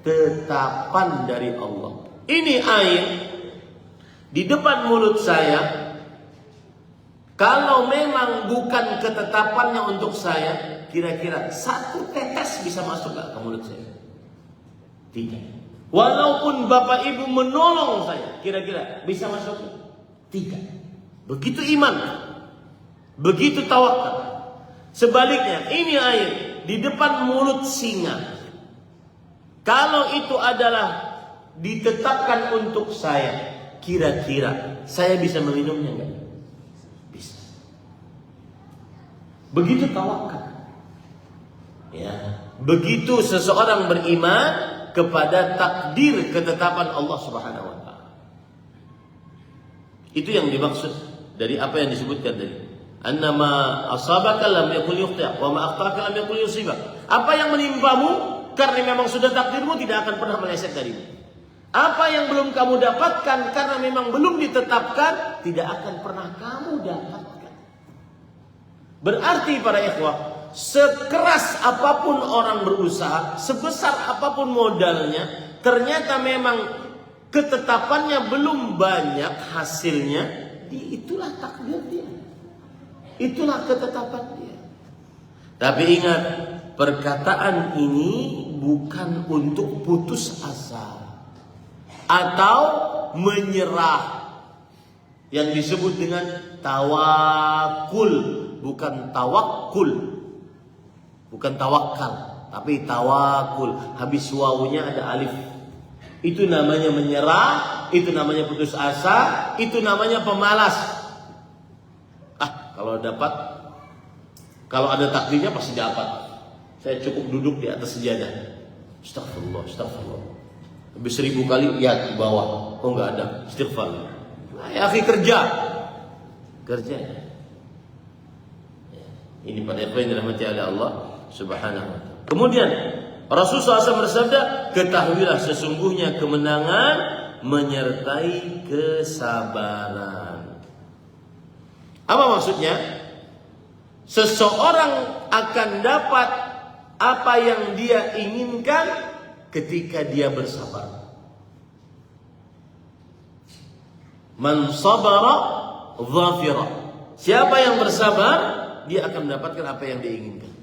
ketetapan dari Allah. Ini air di depan mulut saya. Kalau memang bukan ketetapannya untuk saya, kira-kira 1 tetes bisa masuk gak ke mulut saya? Tidak. Walaupun bapak ibu menolong saya, kira-kira bisa masuk? Tidak. Begitu iman, begitu tawakal. Sebaliknya, ini air di depan mulut singa. Kalau itu adalah ditetapkan untuk saya, kira-kira saya bisa meminumnya enggak? Bisa. Begitu tawakal. Ya, begitu seseorang beriman kepada takdir ketetapan Allah Subhanahu wa taala. Itu yang dimaksud dari apa yang disebutkan tadi. Annama asabaka lam yakul yukhta wa ma akhtaka lam yakul yusibak. Apa yang menimpamu karena memang sudah takdirmu tidak akan pernah meleset darimu. Apa yang belum kamu dapatkan karena memang belum ditetapkan tidak akan pernah kamu dapatkan. Berarti para ikhwah, sekeras apapun orang berusaha, sebesar apapun modalnya, ternyata memang ketetapannya belum banyak hasilnya, itulah takdir dia. Itulah ketetapan dia. Tapi ingat, perkataan ini bukan untuk putus asa atau menyerah, yang disebut dengan tawakul, bukan tawakkul. Bukan tawakal, tapi tawakul. Habis wawunya ada alif. Itu namanya menyerah, itu namanya putus asa, itu namanya pemalas. Kalau ada takdirnya pasti dapat. Saya cukup duduk di atas sejadah. Astagfirullah, astagfirullah. Habis 1000 kali ya di bawah. Oh enggak ada, istighfar. Ya akhi, kerja. Ini pada ikhwan yang dirahmati oleh Allah Subhanahu wa taala. Kemudian Rasulullah SAW bersabda, ketahuilah sesungguhnya kemenangan menyertai kesabaran. Apa maksudnya? Seseorang akan dapat apa yang dia inginkan ketika dia bersabar. Man sabara dhafira. Siapa yang bersabar, dia akan mendapatkan apa yang dia inginkan.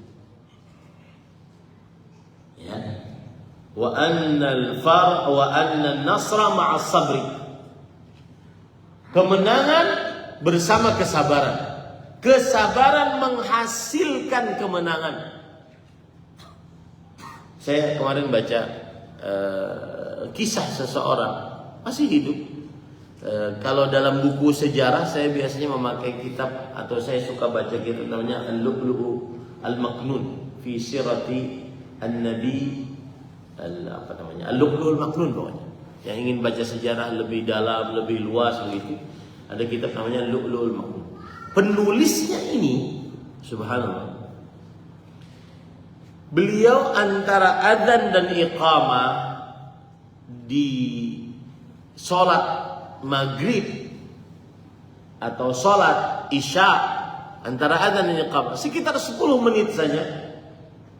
Ya. Wa annal nasra ma'as sabri. Kemenangan bersama kesabaran. Kesabaran menghasilkan kemenangan. Saya kemarin baca kisah seseorang masih hidup. Kalau dalam buku sejarah saya biasanya memakai kitab, atau saya suka baca kitab namanya Al-Lu'lu'u Al-Maknun fi Sirati An-Nabi Al-Lu'lu'ul Maknun pokoknya. Yang ingin baca sejarah lebih dalam, lebih luas begitu, ada kitab namanya Al-Lu'lu'ul Maknun. Penulisnya ini subhanallah, beliau antara adzan dan iqamah di sholat maghrib atau sholat isya, antara adzan dan iqamah sekitar 10 menit saja,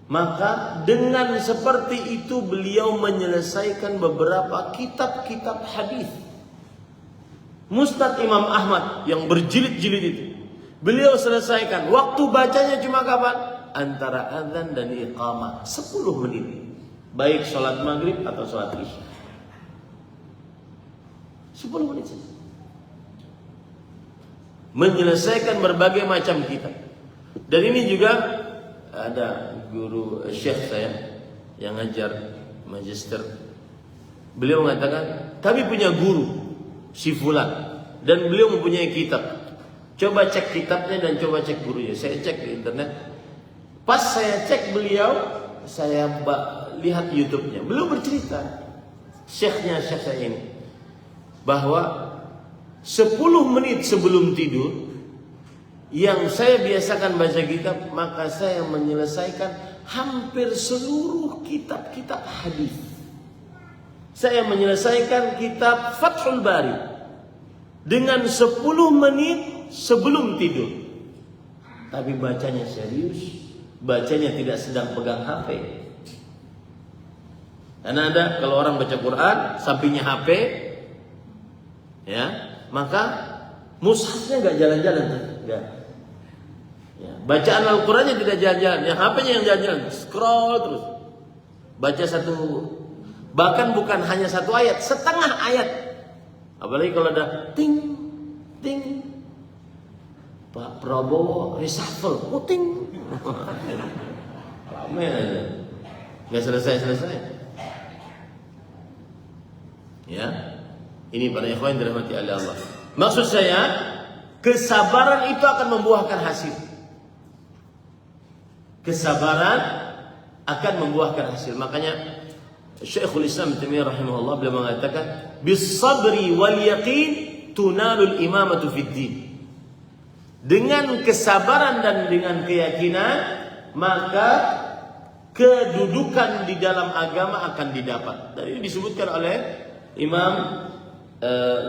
maka dengan seperti itu beliau menyelesaikan beberapa kitab-kitab hadis. Musnad Imam Ahmad yang berjilid-jilid itu beliau selesaikan. Waktu bacanya cuma kapan? Antara adzan dan iqamah 10 menit. Baik sholat maghrib atau sholat isya, 10 menit saja menyelesaikan berbagai macam kitab. Dan ini juga ada guru syekh saya yang ngajar magister. Beliau mengatakan, kami punya guru si fulan dan beliau mempunyai kitab. Coba cek kitabnya dan coba cek gurunya. Saya cek di internet. Pas saya cek beliau, saya lihat YouTube-nya. Beliau bercerita, syekh saya ini, bahwa 10 menit sebelum tidur yang saya biasakan baca kitab, maka saya menyelesaikan hampir seluruh kitab-kitab hadis. Saya menyelesaikan kitab Fathul Bari dengan 10 menit sebelum tidur. Tapi bacanya serius, bacanya tidak sedang pegang HP. Karena ada kalau orang baca Quran sampingnya HP, ya, maka mushafnya nggak jalan-jalan, nggak. Ya, bacaan Al-Qurannya tidak jalan-jalan, yang HP-nya yang jalan-jalan, scroll terus, baca satu, bahkan bukan hanya satu ayat, setengah ayat. Apalagi kalau ada ting, ting, Pak Prabowo reshuffle, ting, lama aja, nggak selesai. Ya, ini para ikhwan dirahmati oleh Allah. Maksud saya, kesabaran itu akan membuahkan hasil. Kesabaran akan membuahkan hasil. Makanya Syekhul Islam Ibnu Taimiyah rahimahullah beliau mengatakan, bis-sabri wal yaqin tunalul imamatu fid din. Dengan kesabaran dan dengan keyakinan, maka kedudukan di dalam agama akan didapat. Dan ini disebutkan oleh Imam,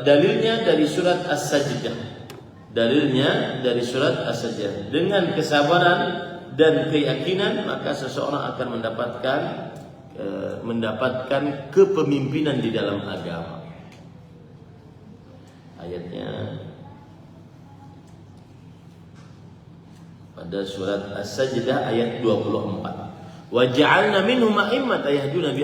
dalilnya dari surat As-Sajdah. Dalilnya dari surat As-Sajdah. Dengan kesabaran dan keyakinan, maka seseorang akan mendapatkan kepemimpinan di dalam agama. Ayatnya pada surat As-Sajdah ayat 24. Wa ja'alna minhum a'immatan yahduna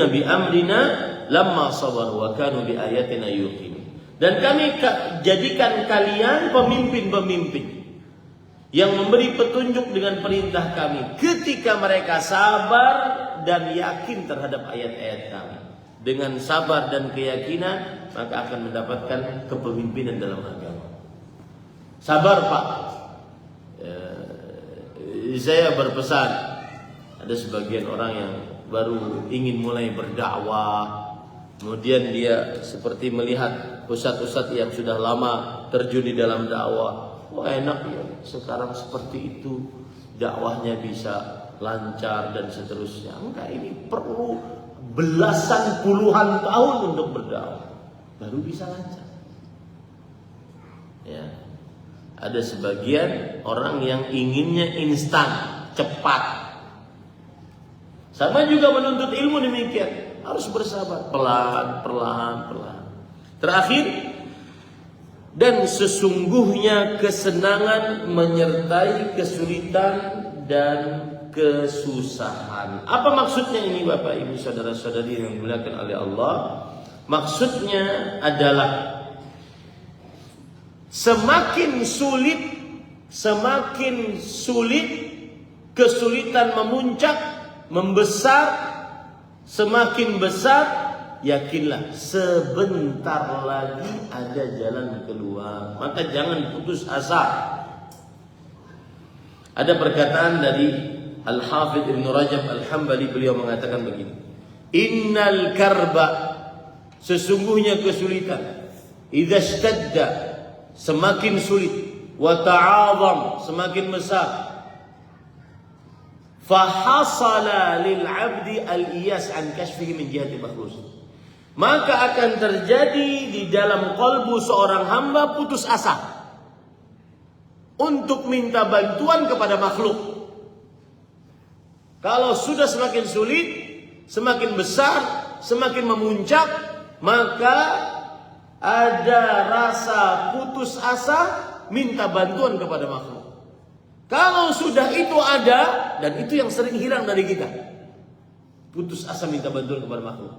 bi amrina lamma sabaru wa kanu bi ayatina yuqinun. Dan kami jadikan kalian pemimpin-pemimpin yang memberi petunjuk dengan perintah kami ketika mereka sabar dan yakin terhadap ayat-ayat kami. Dengan sabar dan keyakinan, maka akan mendapatkan kepemimpinan dalam agama. Sabar, Pak. Saya berpesan, ada sebagian orang yang baru ingin mulai berdakwah, kemudian dia seperti melihat ustadz-ustadz yang sudah lama terjun di dalam dakwah, enak ya sekarang seperti itu, dakwahnya bisa lancar dan seterusnya. Enggak, ini perlu belasan puluhan tahun untuk berdakwah baru bisa lancar. Ya. Ada sebagian orang yang inginnya instan, cepat. Sama juga menuntut ilmu demikian, harus bersabar, perlahan. Terakhir, dan sesungguhnya kesenangan menyertai kesulitan dan kesusahan. Apa maksudnya ini Bapak Ibu saudara-saudari yang dimuliakan oleh Allah? Maksudnya adalah semakin sulit kesulitan memuncak, membesar, semakin besar, yakinlah sebentar lagi ada jalan keluar. Maka jangan putus asa. Ada perkataan dari Al-Hafidh Ibn Rajab Al-Hambali, beliau mengatakan begini: Innal karba, sesungguhnya kesulitan, idza ishtadda, semakin sulit, wa ta'azam, semakin besar, fahasala lil 'abdi al-iyas an kashfihi min jihati makhlus, maka akan terjadi di dalam kalbu seorang hamba putus asa untuk minta bantuan kepada makhluk. Kalau sudah semakin sulit, semakin besar, semakin memuncak, maka ada rasa putus asa minta bantuan kepada makhluk. Kalau sudah itu ada, dan itu yang sering hilang dari kita, putus asa minta bantuan kepada makhluk.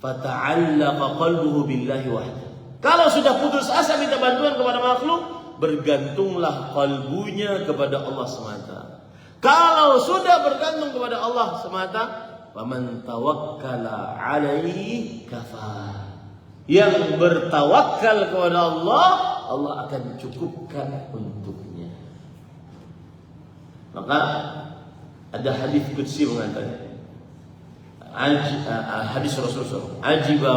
Fata'allaqa qalbuhu billahi wahda. Kalau sudah putus asa minta bantuan kepada makhluk, bergantunglah kalbunya kepada Allah semata. Kalau sudah bergantung kepada Allah semata, faman tawakkala 'alaihi kafah. Yang bertawakal kepada Allah, Allah akan cukupkan untuknya. Maka ada hadis qudsi mengatakan, hadis Rasulullah, ajiba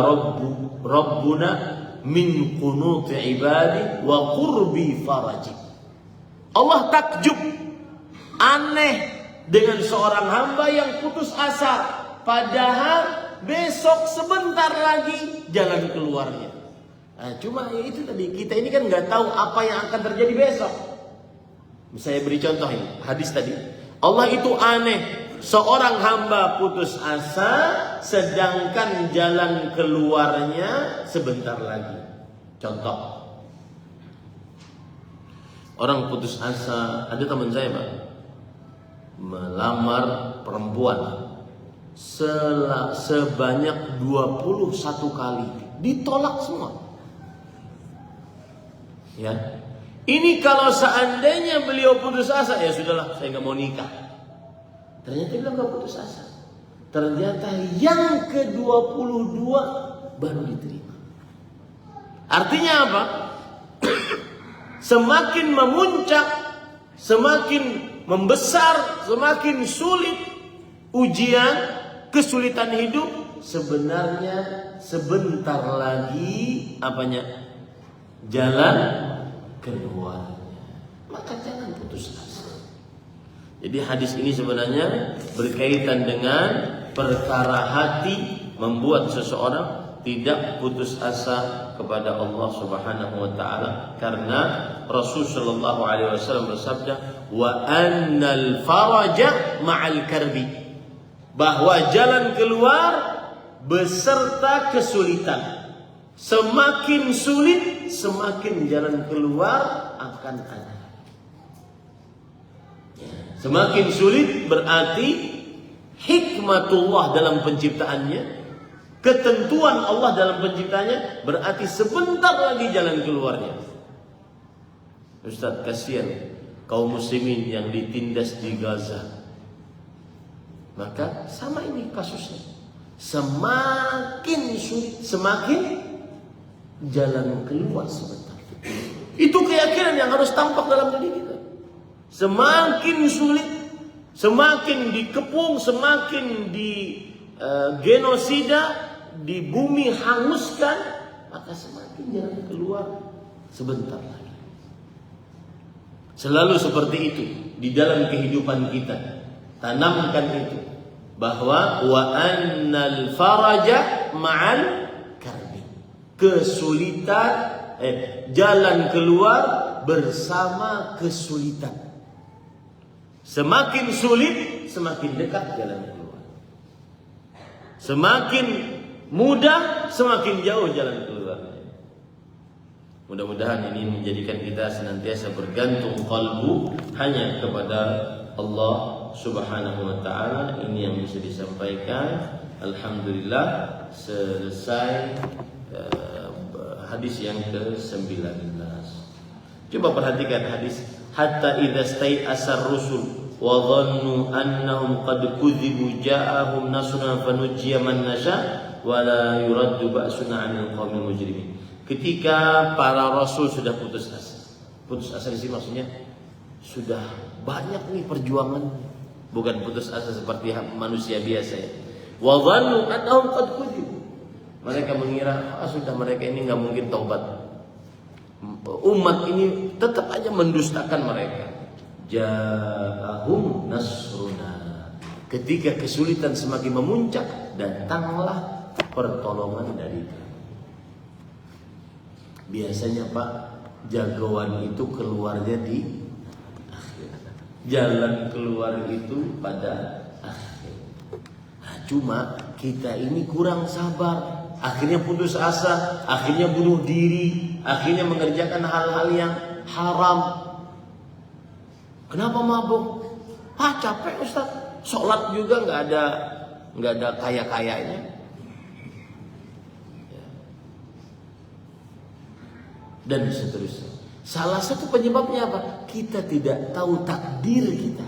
rabbuna min qunuti ibadi wa qurbi faraji. Allah takjub, aneh dengan seorang hamba yang putus asa, padahal besok sebentar lagi jalan keluarnya. Nah, cuma itu tadi, kita ini kan nggak tahu apa yang akan terjadi besok. Saya beri contoh ini, hadis tadi. Allah itu aneh, seorang hamba putus asa, sedangkan jalan keluarnya sebentar lagi. Contoh, orang putus asa, ada teman saya Pak, melamar perempuan sebanyak 21 kali, ditolak semua. Ya, ini kalau seandainya beliau putus asa, ya sudahlah, saya nggak mau nikah. Ternyata beliau nggak putus asa. Ternyata yang ke-22 baru diterima. Artinya apa? Semakin memuncak, semakin membesar, semakin sulit ujian, kesulitan hidup, sebenarnya sebentar lagi apanya? Jalan keluarnya. Maka jangan putus asa. Jadi hadis ini sebenarnya berkaitan dengan perkara hati, membuat seseorang tidak putus asa kepada Allah Subhanahu wa taala, karena Rasul sallallahu alaihi wasallam bersabda, wa annal faraja ma'al karbi, bahwa jalan keluar beserta kesulitan. Semakin sulit, semakin jalan keluar akan ada. Semakin sulit berarti hikmatullah dalam penciptaannya, ketentuan Allah dalam penciptanya, berarti sebentar lagi jalan keluarnya. Ustaz, kasihan kaum muslimin yang ditindas di Gaza. Maka sama ini kasusnya. Semakin sulit, semakin jalan keluar sebentar. Itu keyakinan yang harus tampak dalam diri kita. Semakin sulit, semakin dikepung, semakin di genosida, di bumi hanguskan, maka semakin jalan keluar sebentar lagi. Selalu seperti itu di dalam kehidupan kita. Tanamkan itu bahwa wa annal faraja ma'al karbi. Kesulitan jalan keluar bersama kesulitan. Semakin sulit, semakin dekat jalan keluar. Semakin mudah, semakin jauh jalan keluar. Mudah-mudahan ini menjadikan kita senantiasa bergantung qalbu hanya kepada Allah Subhanahu wa taala. Ini yang bisa disampaikan. Alhamdulillah selesai hadis yang ke-19. Coba perhatikan hadis, hatta idza stai'asar rusul wa dhannu annahum qad kudzibu ja'ahum nasruna fanujjiya man nasha wa la yuraddu ba'suna 'anil qaumil mujrimin. Ketika para rasul sudah putus asa. Putus asa di sini maksudnya sudah banyak nih perjuangan, bukan putus asa seperti manusia biasa ya. Wa dhannu annahum qad kudzibu. Mereka mengira sudah mereka ini enggak mungkin taubat. Umat ini tetap aja mendustakan mereka. Ja'ahum nasruna. Ketika kesulitan semakin memuncak, datanglah pertolongan dari kami. Biasanya Pak, jagoan itu keluarnya di akhir. Jalan keluar itu pada akhir. Nah, cuma kita ini kurang sabar. Akhirnya putus asa, akhirnya bunuh diri, akhirnya mengerjakan hal-hal yang haram. Kenapa mabuk? Capek Ustaz. Sholat juga nggak ada kaya-kayanya. Dan seterusnya. Salah satu penyebabnya apa? Kita tidak tahu takdir kita.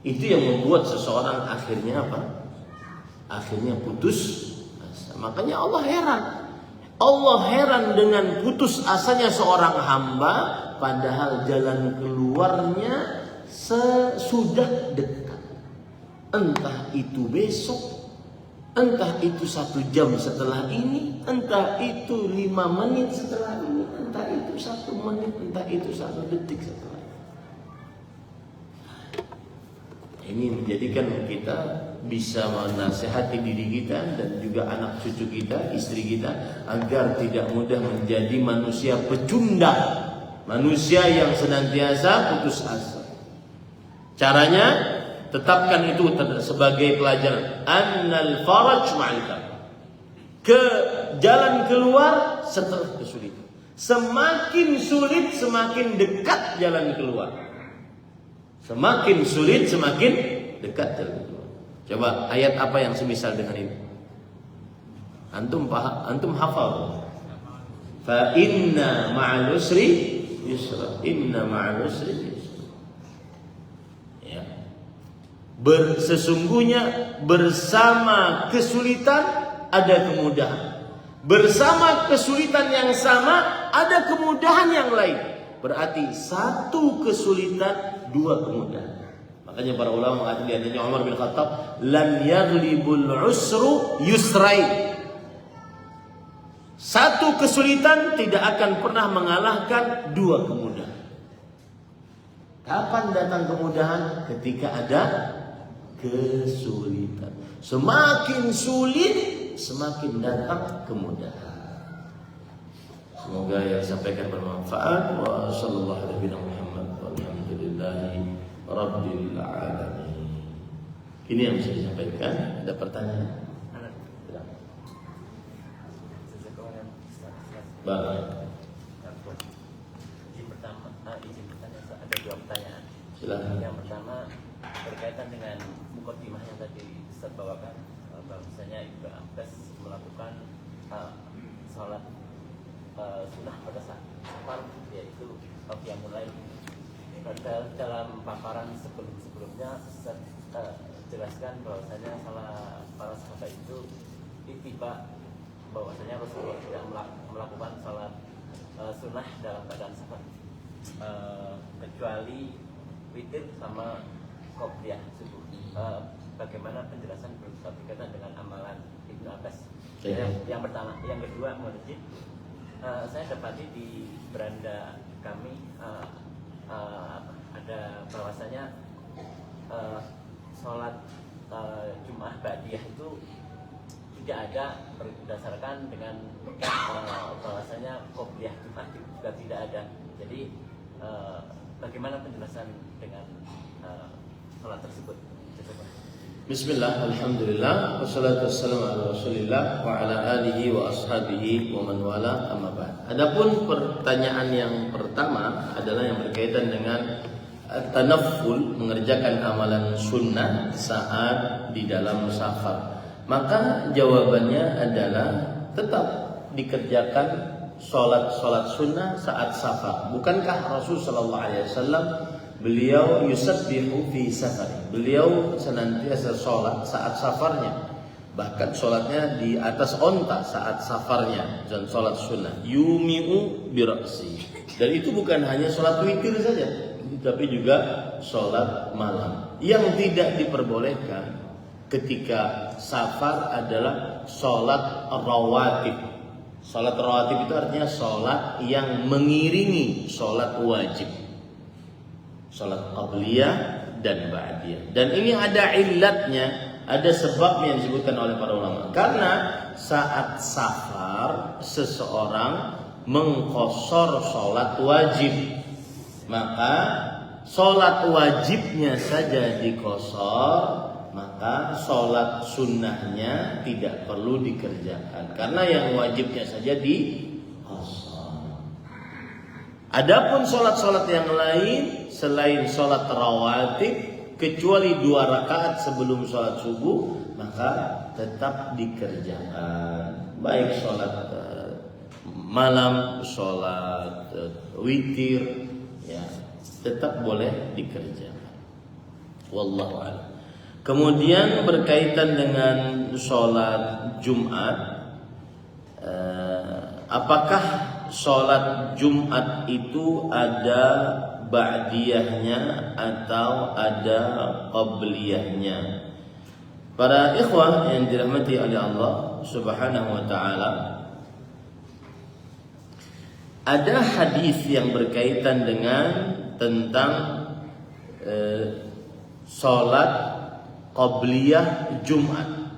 Itu yang membuat seseorang akhirnya apa? Akhirnya putus asa. Makanya Allah heran. Allah heran dengan putus asanya seorang hamba, padahal jalan keluarnya sesudah dekat. Entah itu besok, entah itu 1 jam setelah ini, entah itu 5 menit setelah ini, entah itu 1 menit, entah itu 1 detik setelah ini. Ini menjadikan kita bisa menasihati diri kita dan juga anak cucu kita, istri kita, agar tidak mudah menjadi manusia pecundang, manusia yang senantiasa putus asa. Caranya, tetapkan itu sebagai pelajaran. Annal faraj ma'al karb. Ke jalan keluar setelah kesulitan. Semakin sulit, semakin dekat jalan keluar. Semakin sulit, semakin dekat jalan keluar. Coba ayat apa yang semisal dengan ini? Antum hafal. Fa inna ma'al usri yusra. Inna ma'al usri yusra. Ya. Sesungguhnya bersama kesulitan ada kemudahan. Bersama kesulitan yang sama ada kemudahan yang lain. Berarti 1 kesulitan 2 kemudahan. Makanya para ulama mengatakan di antaranya Umar bin Khattab, lan yaghlibul usru yusrain. 1 kesulitan tidak akan pernah mengalahkan 2 kemudahan. Kapan datang kemudahan? Ketika ada kesulitan. Semakin sulit, semakin datang kemudahan. Semoga yang disampaikan bermanfaat. Wa sallallahu alaihi Muhammad walhamdulillahi rabbil alamin. Ini yang bisa disampaikan. Ada pertanyaan? Baik.
Izin bertanya, ada 2 pertanyaan.
Silakan.
Yang pertama berkaitan dengan mukadimah yang tadi Ustaz bawakan, bahwasanya Ibnu Abbas melakukan salat sunnah pada saat safar, yaitu qiyamul lail. Dalam paparan sebelumnya Ustaz jelaskan bahwasanya salah para sahabat itu ittiba, bahwasanya Rasulullah tidak melakukan salat sunnah dalam keadaan safar, kecuali witir sama qobliyah subuh. Bagaimana penjelasan berkaitan dengan amalan Ibnu Abbas? Yang pertama. Yang kedua, saya dapati di beranda kami ada bahwasanya sholat Jumat Ba'diyah itu tidak ada berdasarkan dengan bahwasanya qobliyah Jumat juga tidak ada. Jadi bagaimana penjelasan dengan sholat tersebut?
Bismillah, alhamdulillah, wassalatu wassalamu ala rasulillah wa ala alihi wa ashabihi wa man wala, amma ba'd. Adapun pertanyaan yang pertama adalah yang berkaitan dengan tanafful, mengerjakan amalan sunnah saat di dalam safar. Maka jawabannya adalah tetap dikerjakan sholat sunnah saat safar. Bukankah Rasul sallallahu alaihi wasallam beliau yusabbihu fi safari, beliau senantiasa sholat saat safarnya, bahkan sholatnya di atas onta saat safarnya, dan sholat sunnah yumi'u bira'si. Dan itu bukan hanya sholat witir saja, tapi juga sholat malam. Yang tidak diperbolehkan ketika safar adalah sholat rawatib. Sholat rawatib itu artinya sholat yang mengiringi sholat wajib, sholat qabliyah dan ba'diyah. Dan ini ada illatnya, ada sebabnya yang disebutkan oleh para ulama. Karena saat safar seseorang mengqashar sholat wajib, maka sholat wajibnya saja diqashar, maka sholat sunnahnya tidak perlu dikerjakan karena yang wajibnya saja diqashar. Adapun sholat-sholat yang lain selain sholat rawatib, kecuali 2 rakaat sebelum sholat subuh, maka tetap dikerjakan. Baik sholat malam, sholat witir, ya, tetap boleh dikerjakan. Wallahu a'lam. Kemudian berkaitan dengan sholat Jumat, apakah sholat Jumat itu ada ba'diyahnya atau ada qabliyahnya? Para ikhwah yang dirahmati oleh Allah Subhanahu wa taala, ada hadis yang berkaitan dengan tentang sholat qabliyah Jumat.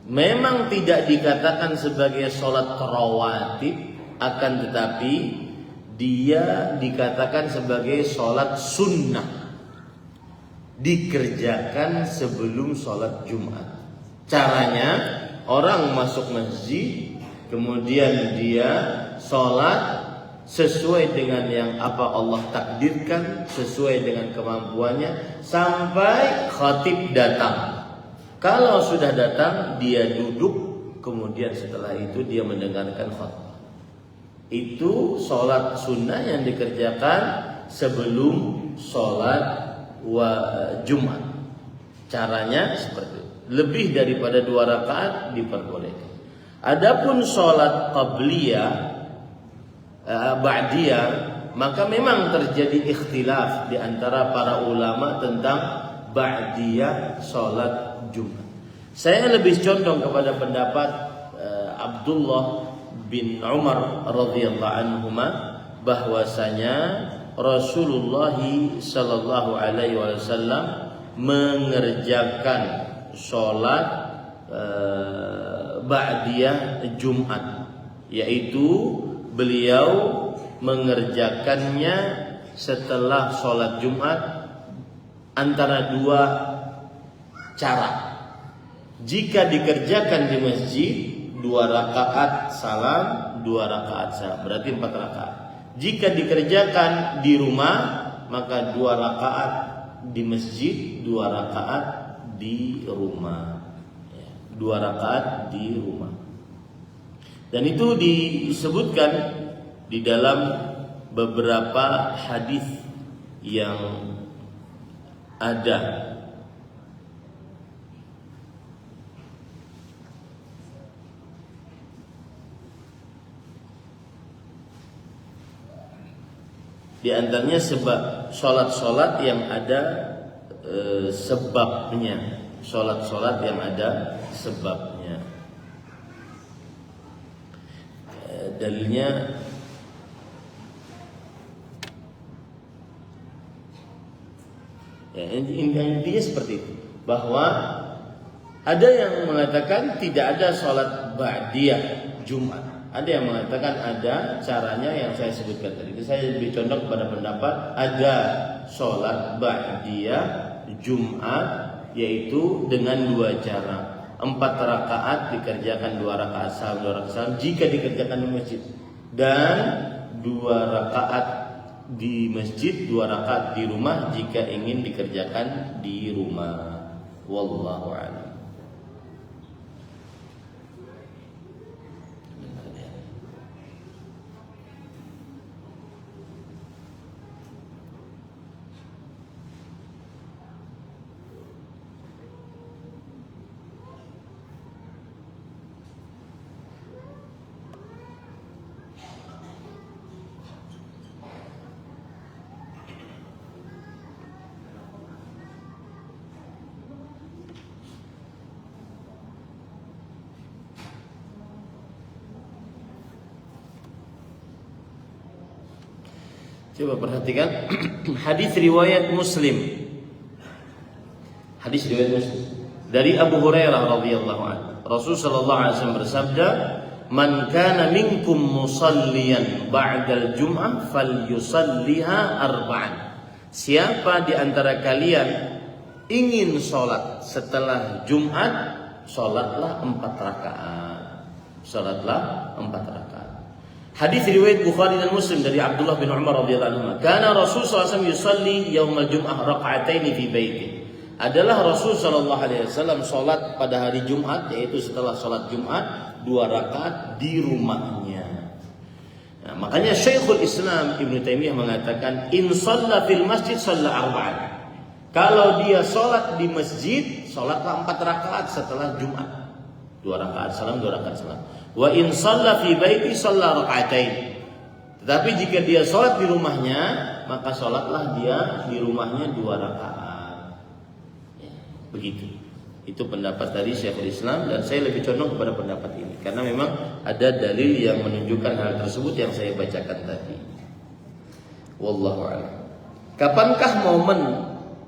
Memang tidak dikatakan sebagai sholat rawatib, akan tetapi dia dikatakan sebagai sholat sunnah, dikerjakan sebelum sholat Jumat. Caranya, orang masuk masjid, kemudian dia sholat sesuai dengan yang apa Allah takdirkan, sesuai dengan kemampuannya, sampai khatib datang. Kalau sudah datang, dia duduk, kemudian setelah itu dia mendengarkan khutbah. Itu sholat sunnah yang dikerjakan sebelum sholat Jumat. Caranya seperti itu. Lebih daripada 2 rakaat diperbolehkan. Adapun sholat qabliyah, ba'diyah, maka memang terjadi ikhtilaf di antara para ulama tentang ba'diyah sholat Jumat. Saya lebih condong kepada pendapat Abdullah bin Umar radhiyallahu anhuma, bahwasanya Rasulullah sallallahu alaihi wasallam mengerjakan sholat ba'diyah Jumat, yaitu beliau mengerjakannya setelah sholat Jumat antara 2 cara. Jika dikerjakan di masjid, 2 rakaat salam, 2 rakaat salam, berarti 4 rakaat. Jika dikerjakan di rumah, maka 2 rakaat di masjid, 2 rakaat di rumah. 2 rakaat di rumah. Dan itu disebutkan di dalam beberapa hadis yang ada. Di antaranya sebab sholat-sholat yang ada sebabnya, sholat-sholat yang ada sebabnya. Dalilnya Ya, intinya seperti itu. Bahwa ada yang mengatakan tidak ada sholat ba'diyah Jumat. Ada yang mengatakan ada caranya yang saya sebutkan tadi. Saya lebih condong kepada pendapat ada sholat ba'diyah Jumat, yaitu dengan 2 cara. 4 rakaat dikerjakan 2 rakaat salam 2 rakaat salam jika dikerjakan di masjid, dan 2 rakaat di masjid, 2 rakaat di rumah jika ingin dikerjakan di rumah. Wallahu a'lam. Coba perhatikan hadis riwayat Muslim. Hadis riwayat Muslim dari Abu Hurairah radhiyallahu anhu. Rasul sallallahu alaihi wasallam bersabda, "Man kana minkum musalliyan ba'dal jum'ah falyusalliha arba'an." Siapa di antara kalian ingin sholat setelah Jumat, sholatlah 4 rakaat. Sholatlah 4 rakaat. Hadis riwayat Bukhari dan Muslim dari Abdullah bin Umar radhiyallahu anhu. Kana Rasul sallallahu alaihi wasallam yusalli yaumal jum'ah raka'ataini fi baiti. Adalah Rasul sallallahu alaihi wasallam salat pada hari Jumat, yaitu setelah salat Jumat 2 rakaat di rumahnya. Nah, makanya Syekhul Islam Ibnu Taimiyah mengatakan in shalla fil masjid shalla arba'an. Kalau dia salat di masjid, salatlah 4 rakaat setelah Jumat. 2 rakaat salam, 2 rakaat salam. Wa in shalla fi baiti shalla raka'atain. Tetapi jika dia sholat di rumahnya, maka sholatlah dia di rumahnya 2 rakaat. Ya, begitu. Itu pendapat dari Syekhul Islam, dan saya lebih condong kepada pendapat ini karena memang ada dalil yang menunjukkan hal tersebut yang saya bacakan tadi. Wallahu a'lam. Kapankah momen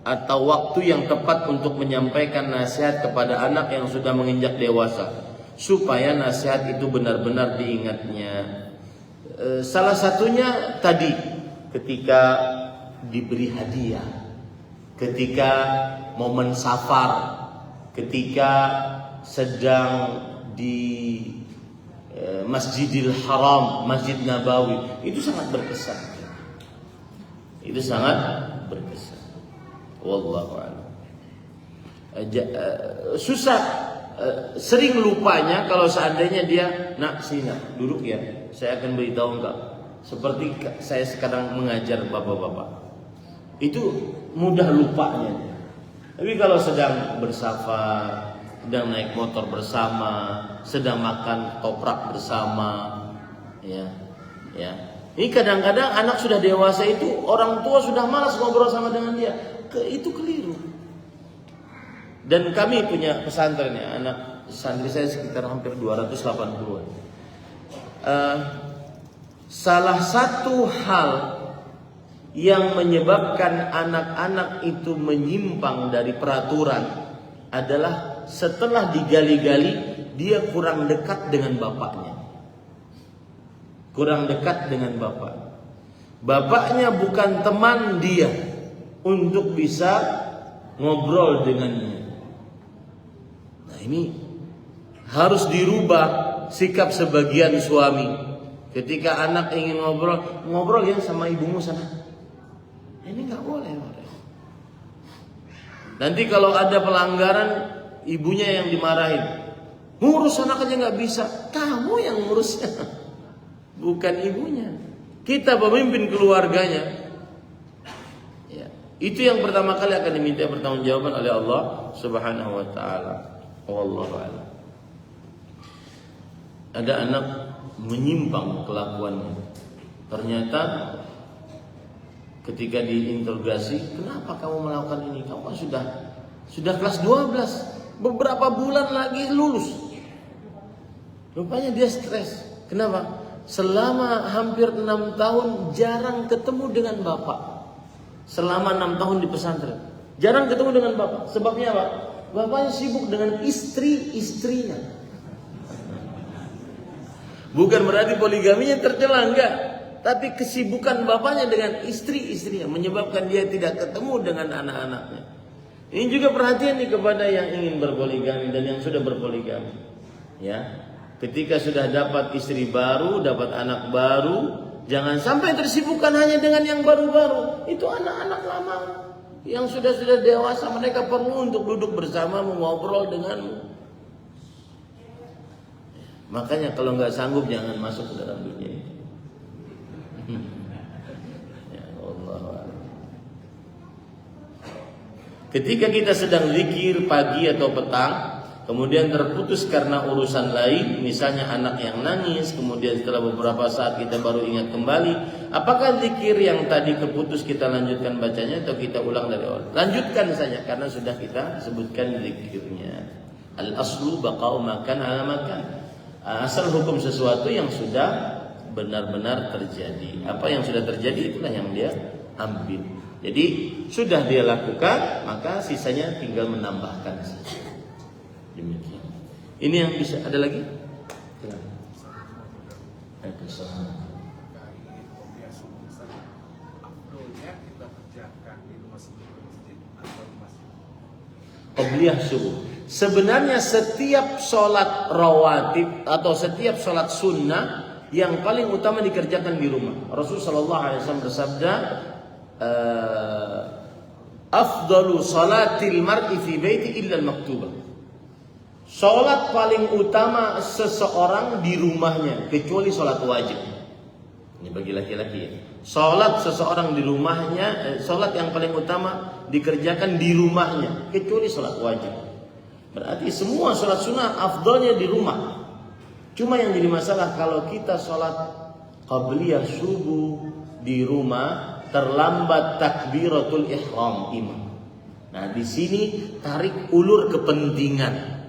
atau waktu yang tepat untuk menyampaikan nasihat kepada anak yang sudah menginjak dewasa supaya nasihat itu benar-benar diingatnya? Salah satunya tadi ketika diberi hadiah, ketika momen safar, ketika sedang di Masjidil Haram, Masjid Nabawi, itu sangat berkesan. Itu sangat berkesan. Wallahu a'lam. Susah, sering lupanya kalau seandainya dia nak sini duduk ya, saya akan beritahu enggak. Seperti saya sekarang mengajar bapak-bapak, itu mudah lupanya. Tapi kalau sedang bersafar, sedang naik motor bersama, sedang makan toprak bersama, ya. Ini kadang-kadang anak sudah dewasa itu orang tua sudah malas ngobrol sama dengan dia. Itu keliru. Dan kami punya pesantren ya, anak santri saya sekitar hampir 280-an. Salah satu hal yang menyebabkan anak-anak itu menyimpang dari peraturan adalah setelah digali-gali dia kurang dekat dengan bapaknya. Kurang dekat dengan bapak. Bapaknya bukan teman dia untuk bisa ngobrol dengannya. Nah, ini harus dirubah sikap sebagian suami. Ketika anak ingin ngobrol ya sama ibumu sana. Ini nggak boleh. Nanti kalau ada pelanggaran, ibunya yang dimarahin. Ngurus anak aja nggak bisa, kamu yang ngurusnya, bukan ibunya. Kita pemimpin keluarganya. Ya, itu yang pertama kali akan diminta pertanggungjawaban oleh Allah Subhanahu Wa Taala. Wallahu a'lam. Ada anak menyimpang kelakuannya. Ternyata ketika diinterogasi, kenapa kamu melakukan ini? Kamu kan sudah kelas 12, beberapa bulan lagi lulus. Rupanya dia stres. Kenapa? Selama hampir 6 tahun jarang ketemu dengan bapak. Selama 6 tahun di pesantren. Jarang ketemu dengan bapak. Sebabnya apa? Bapaknya sibuk dengan istri-istrinya. Bukan berarti poligaminya tercela, enggak. Tapi kesibukan bapaknya dengan istri-istrinya menyebabkan dia tidak ketemu dengan anak-anaknya. Ini juga perhatian nih kepada yang ingin berpoligami dan yang sudah berpoligami. Ya, ketika sudah dapat istri baru, dapat anak baru, jangan sampai tersibukkan hanya dengan yang baru-baru. Itu anak-anak lama yang sudah dewasa, mereka perlu untuk duduk bersama mengobrol denganmu. Makanya kalau nggak sanggup jangan masuk ke dalam dunia itu. Ya Allah. Ketika kita sedang zikir pagi atau petang, kemudian terputus karena urusan lain, misalnya anak yang nangis, kemudian setelah beberapa saat kita baru ingat kembali, apakah zikir yang tadi keputus kita lanjutkan bacanya atau kita ulang dari awal? Lanjutkan saja karena sudah kita sebutkan zikirnya. Al-aslu baqa'u makan ala makan. Asal hukum sesuatu yang sudah benar-benar terjadi. Apa yang sudah terjadi itulah yang dia ambil. Jadi sudah dia lakukan, maka sisanya tinggal menambahkan saja. Demikian. Ini yang bisa. Ada lagi? Qobliyah subuh. Sebenarnya setiap sholat rawatib atau setiap sholat sunnah yang paling utama dikerjakan di rumah. Rasulullah SAW bersabda, afdalu salatil mar'i fi baiti illa al-maktubah. Salat paling utama seseorang di rumahnya kecuali salat wajib. Ini bagi laki-laki ya. Salat seseorang di rumahnya, salat yang paling utama dikerjakan di rumahnya kecuali salat wajib. Berarti semua salat sunnah afdalnya di rumah. Cuma yang jadi masalah kalau kita salat qabliyah subuh di rumah terlambat takbiratul ihram imam. Nah, di sini tarik ulur kepentingan.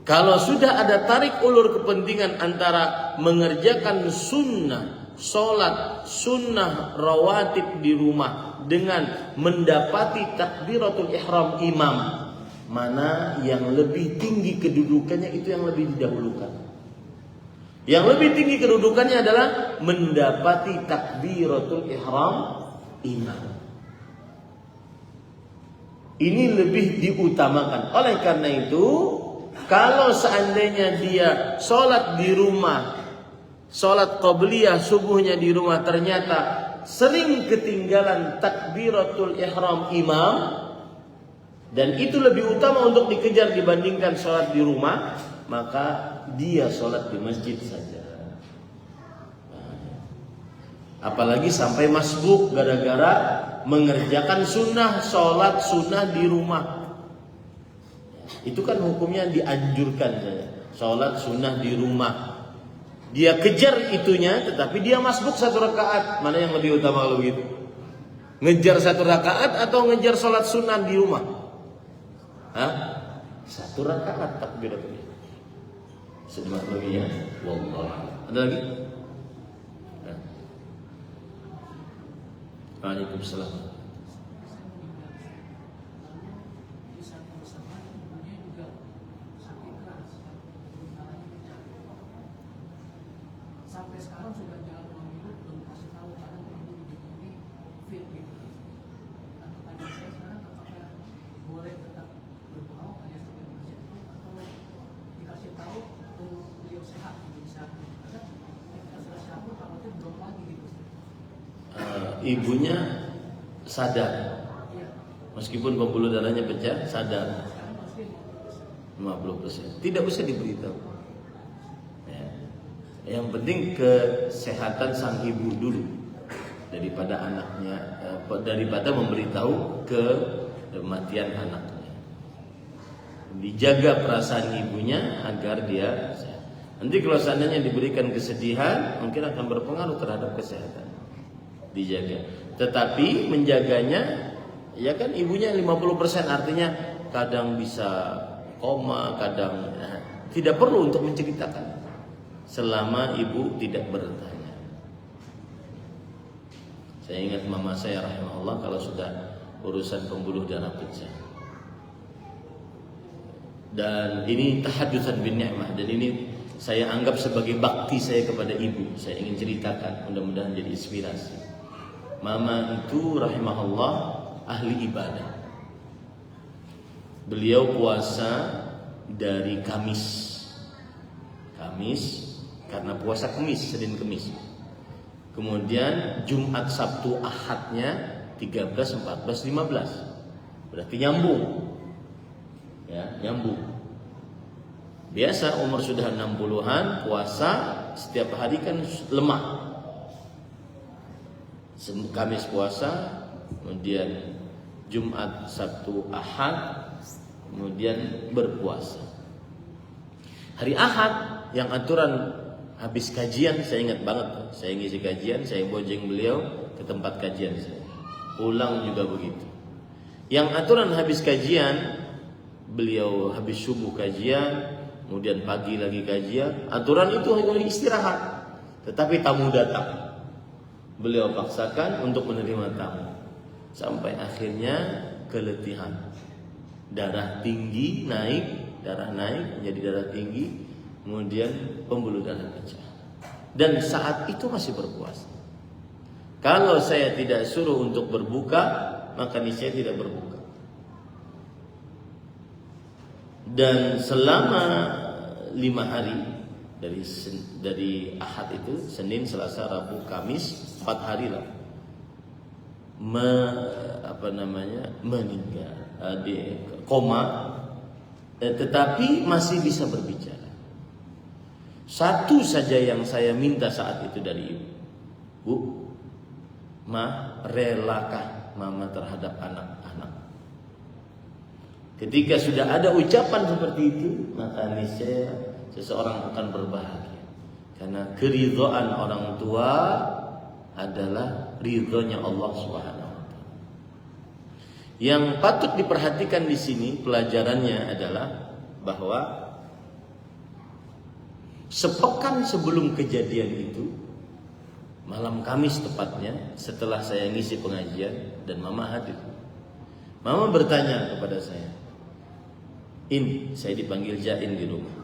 Kalau sudah ada tarik ulur kepentingan antara mengerjakan sunnah, sholat sunnah rawatib di rumah dengan mendapati takbiratul ihram imam, mana yang lebih tinggi kedudukannya itu yang lebih didahulukan. Yang lebih tinggi kedudukannya adalah mendapati takbiratul ihram imam. Ini lebih diutamakan. Oleh karena itu, kalau seandainya dia sholat di rumah, sholat qabliyah subuhnya di rumah ternyata sering ketinggalan takbiratul ihram imam, dan itu lebih utama untuk dikejar dibandingkan sholat di rumah, maka dia sholat di masjid saja. Apalagi sampai masbuk gara-gara mengerjakan sunnah, sholat sunnah di rumah. Itu kan hukumnya dianjurkan saja. Sholat sunnah di rumah. Dia kejar itunya, tetapi dia masbuk 1 rakaat. Mana yang lebih utama kalau begitu? Ngejar 1 rakaat atau ngejar sholat sunnah di rumah? Hah? 1 rakaat takbiratul. Sedikit lebih ya. Wallah. Ada lagi? Waalaikumsalam.
Sampai sekarang sudah jalan 2 minggu belum kasih tahu kadang ibu ini fit gitu. Nah, pertanyaan saya sekarang apakah boleh tetap berbohong alias tidak masjid atau dikasih tahu beliau sehat gitu bisa. Karena kita sudah cabut takutnya belum lagi gitu.
Ibunya sadar, meskipun pembuluh darahnya pecah, sadar 50%. Tidak usah diberitahu. Ya. Yang penting kesehatan sang ibu dulu daripada anaknya, daripada memberitahu kematian anaknya. Dijaga perasaan ibunya agar dia sehat. Nanti kalau seandainya diberikan kesedihan, mungkin akan berpengaruh terhadap kesehatan. Dijaga, tetapi menjaganya ya kan ibunya 50%, artinya kadang bisa koma, kadang tidak perlu untuk menceritakan selama ibu tidak bertanya. Saya ingat mama saya rahimahullah kalau sudah urusan pembuluh darah pecah. Dan ini tahadutsan bin ni'mah, dan ini saya anggap sebagai bakti saya kepada ibu. Saya ingin ceritakan, mudah-mudahan jadi inspirasi. Mama itu rahimahullah ahli ibadah. Beliau puasa dari Kamis karena puasa Kamis, Senin Kamis. Kemudian Jumat, Sabtu, Ahadnya 13, 14, 15. Berarti nyambung. Ya, nyambung. Biasa umur sudah 60-an, puasa setiap hari kan lemah. Kamis puasa, kemudian Jumat, Sabtu, Ahad, kemudian berpuasa. Hari Ahad yang aturan habis kajian, saya ingat banget, saya ngisi kajian, saya bojeng beliau ke tempat kajian saya. Pulang juga begitu. Yang aturan habis kajian, beliau habis subuh kajian, kemudian pagi lagi kajian. Aturan itu hanya istirahat. Tetapi tamu datang, beliau paksakan untuk menerima tamu. Sampai akhirnya keletihan. Darah tinggi naik, darah naik menjadi darah tinggi, kemudian pembuluh darah pecah. Dan saat itu masih berpuasa. Kalau saya tidak suruh untuk berbuka, maka niscaya tidak berbuka. Dan selama 5 hari dari Ahad itu, Senin, Selasa, Rabu, Kamis, 4 hari lah meninggal di koma, tetapi masih bisa berbicara. Satu saja yang saya minta saat itu dari ibu, Bu, relakah mama terhadap anak-anak? Ketika sudah ada ucapan seperti itu, maka niscaya seseorang akan berbahagia. Karena keridhaan orang tua adalah ridhonya Allah Subhanahu wa taala. Yang patut diperhatikan di sini pelajarannya adalah bahwa sepekan sebelum kejadian itu, malam Kamis tepatnya, setelah saya ngisi pengajian dan mama hadir. Mama bertanya kepada saya, saya dipanggil Jain di rumah.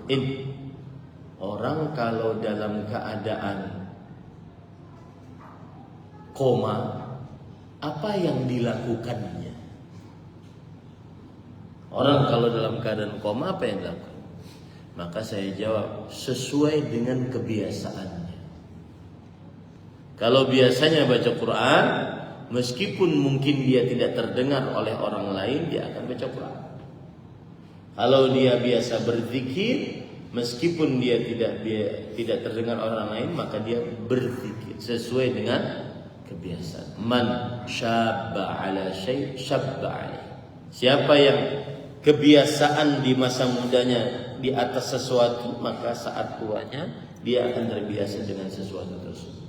Orang kalau dalam keadaan koma, apa yang dilakukannya? Orang kalau dalam keadaan koma, apa yang dilakukan? Maka saya jawab, sesuai dengan kebiasaannya. Kalau biasanya baca Quran, meskipun mungkin dia tidak terdengar oleh orang lain, dia akan baca Quran. Kalau dia biasa berzikir, meskipun dia tidak terdengar orang lain, maka dia berzikir sesuai dengan kebiasaan. Man syabba ala syai' syabba alaih. Siapa yang kebiasaan di masa mudanya di atas sesuatu, maka saat tuanya dia akan terbiasa dengan sesuatu tersebut.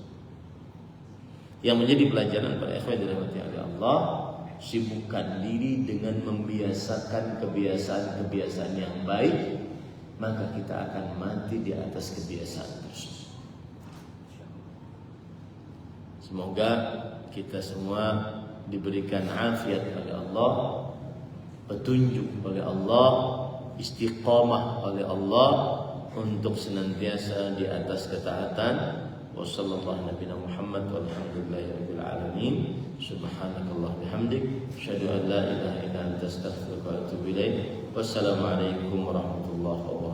Yang menjadi pelajaran para ikhwan dirahmati oleh Allah, sibukkan diri dengan membiasakan kebiasaan-kebiasaan yang baik, maka kita akan mati di atas kebiasaan tersebut. Semoga kita semua diberikan afiat oleh Allah, petunjuk oleh Allah, istiqamah oleh Allah untuk senantiasa di atas ketaatan. Wassallallahu nabiyana Muhammad walhamdulillahi rabbil alamin. Subhanakallah bihamdik, asyhadu an la ilaha illa anta astaghfiruka wa atubu ilaik. Wassalamu alaikum warahmatullahi wabarakatuh.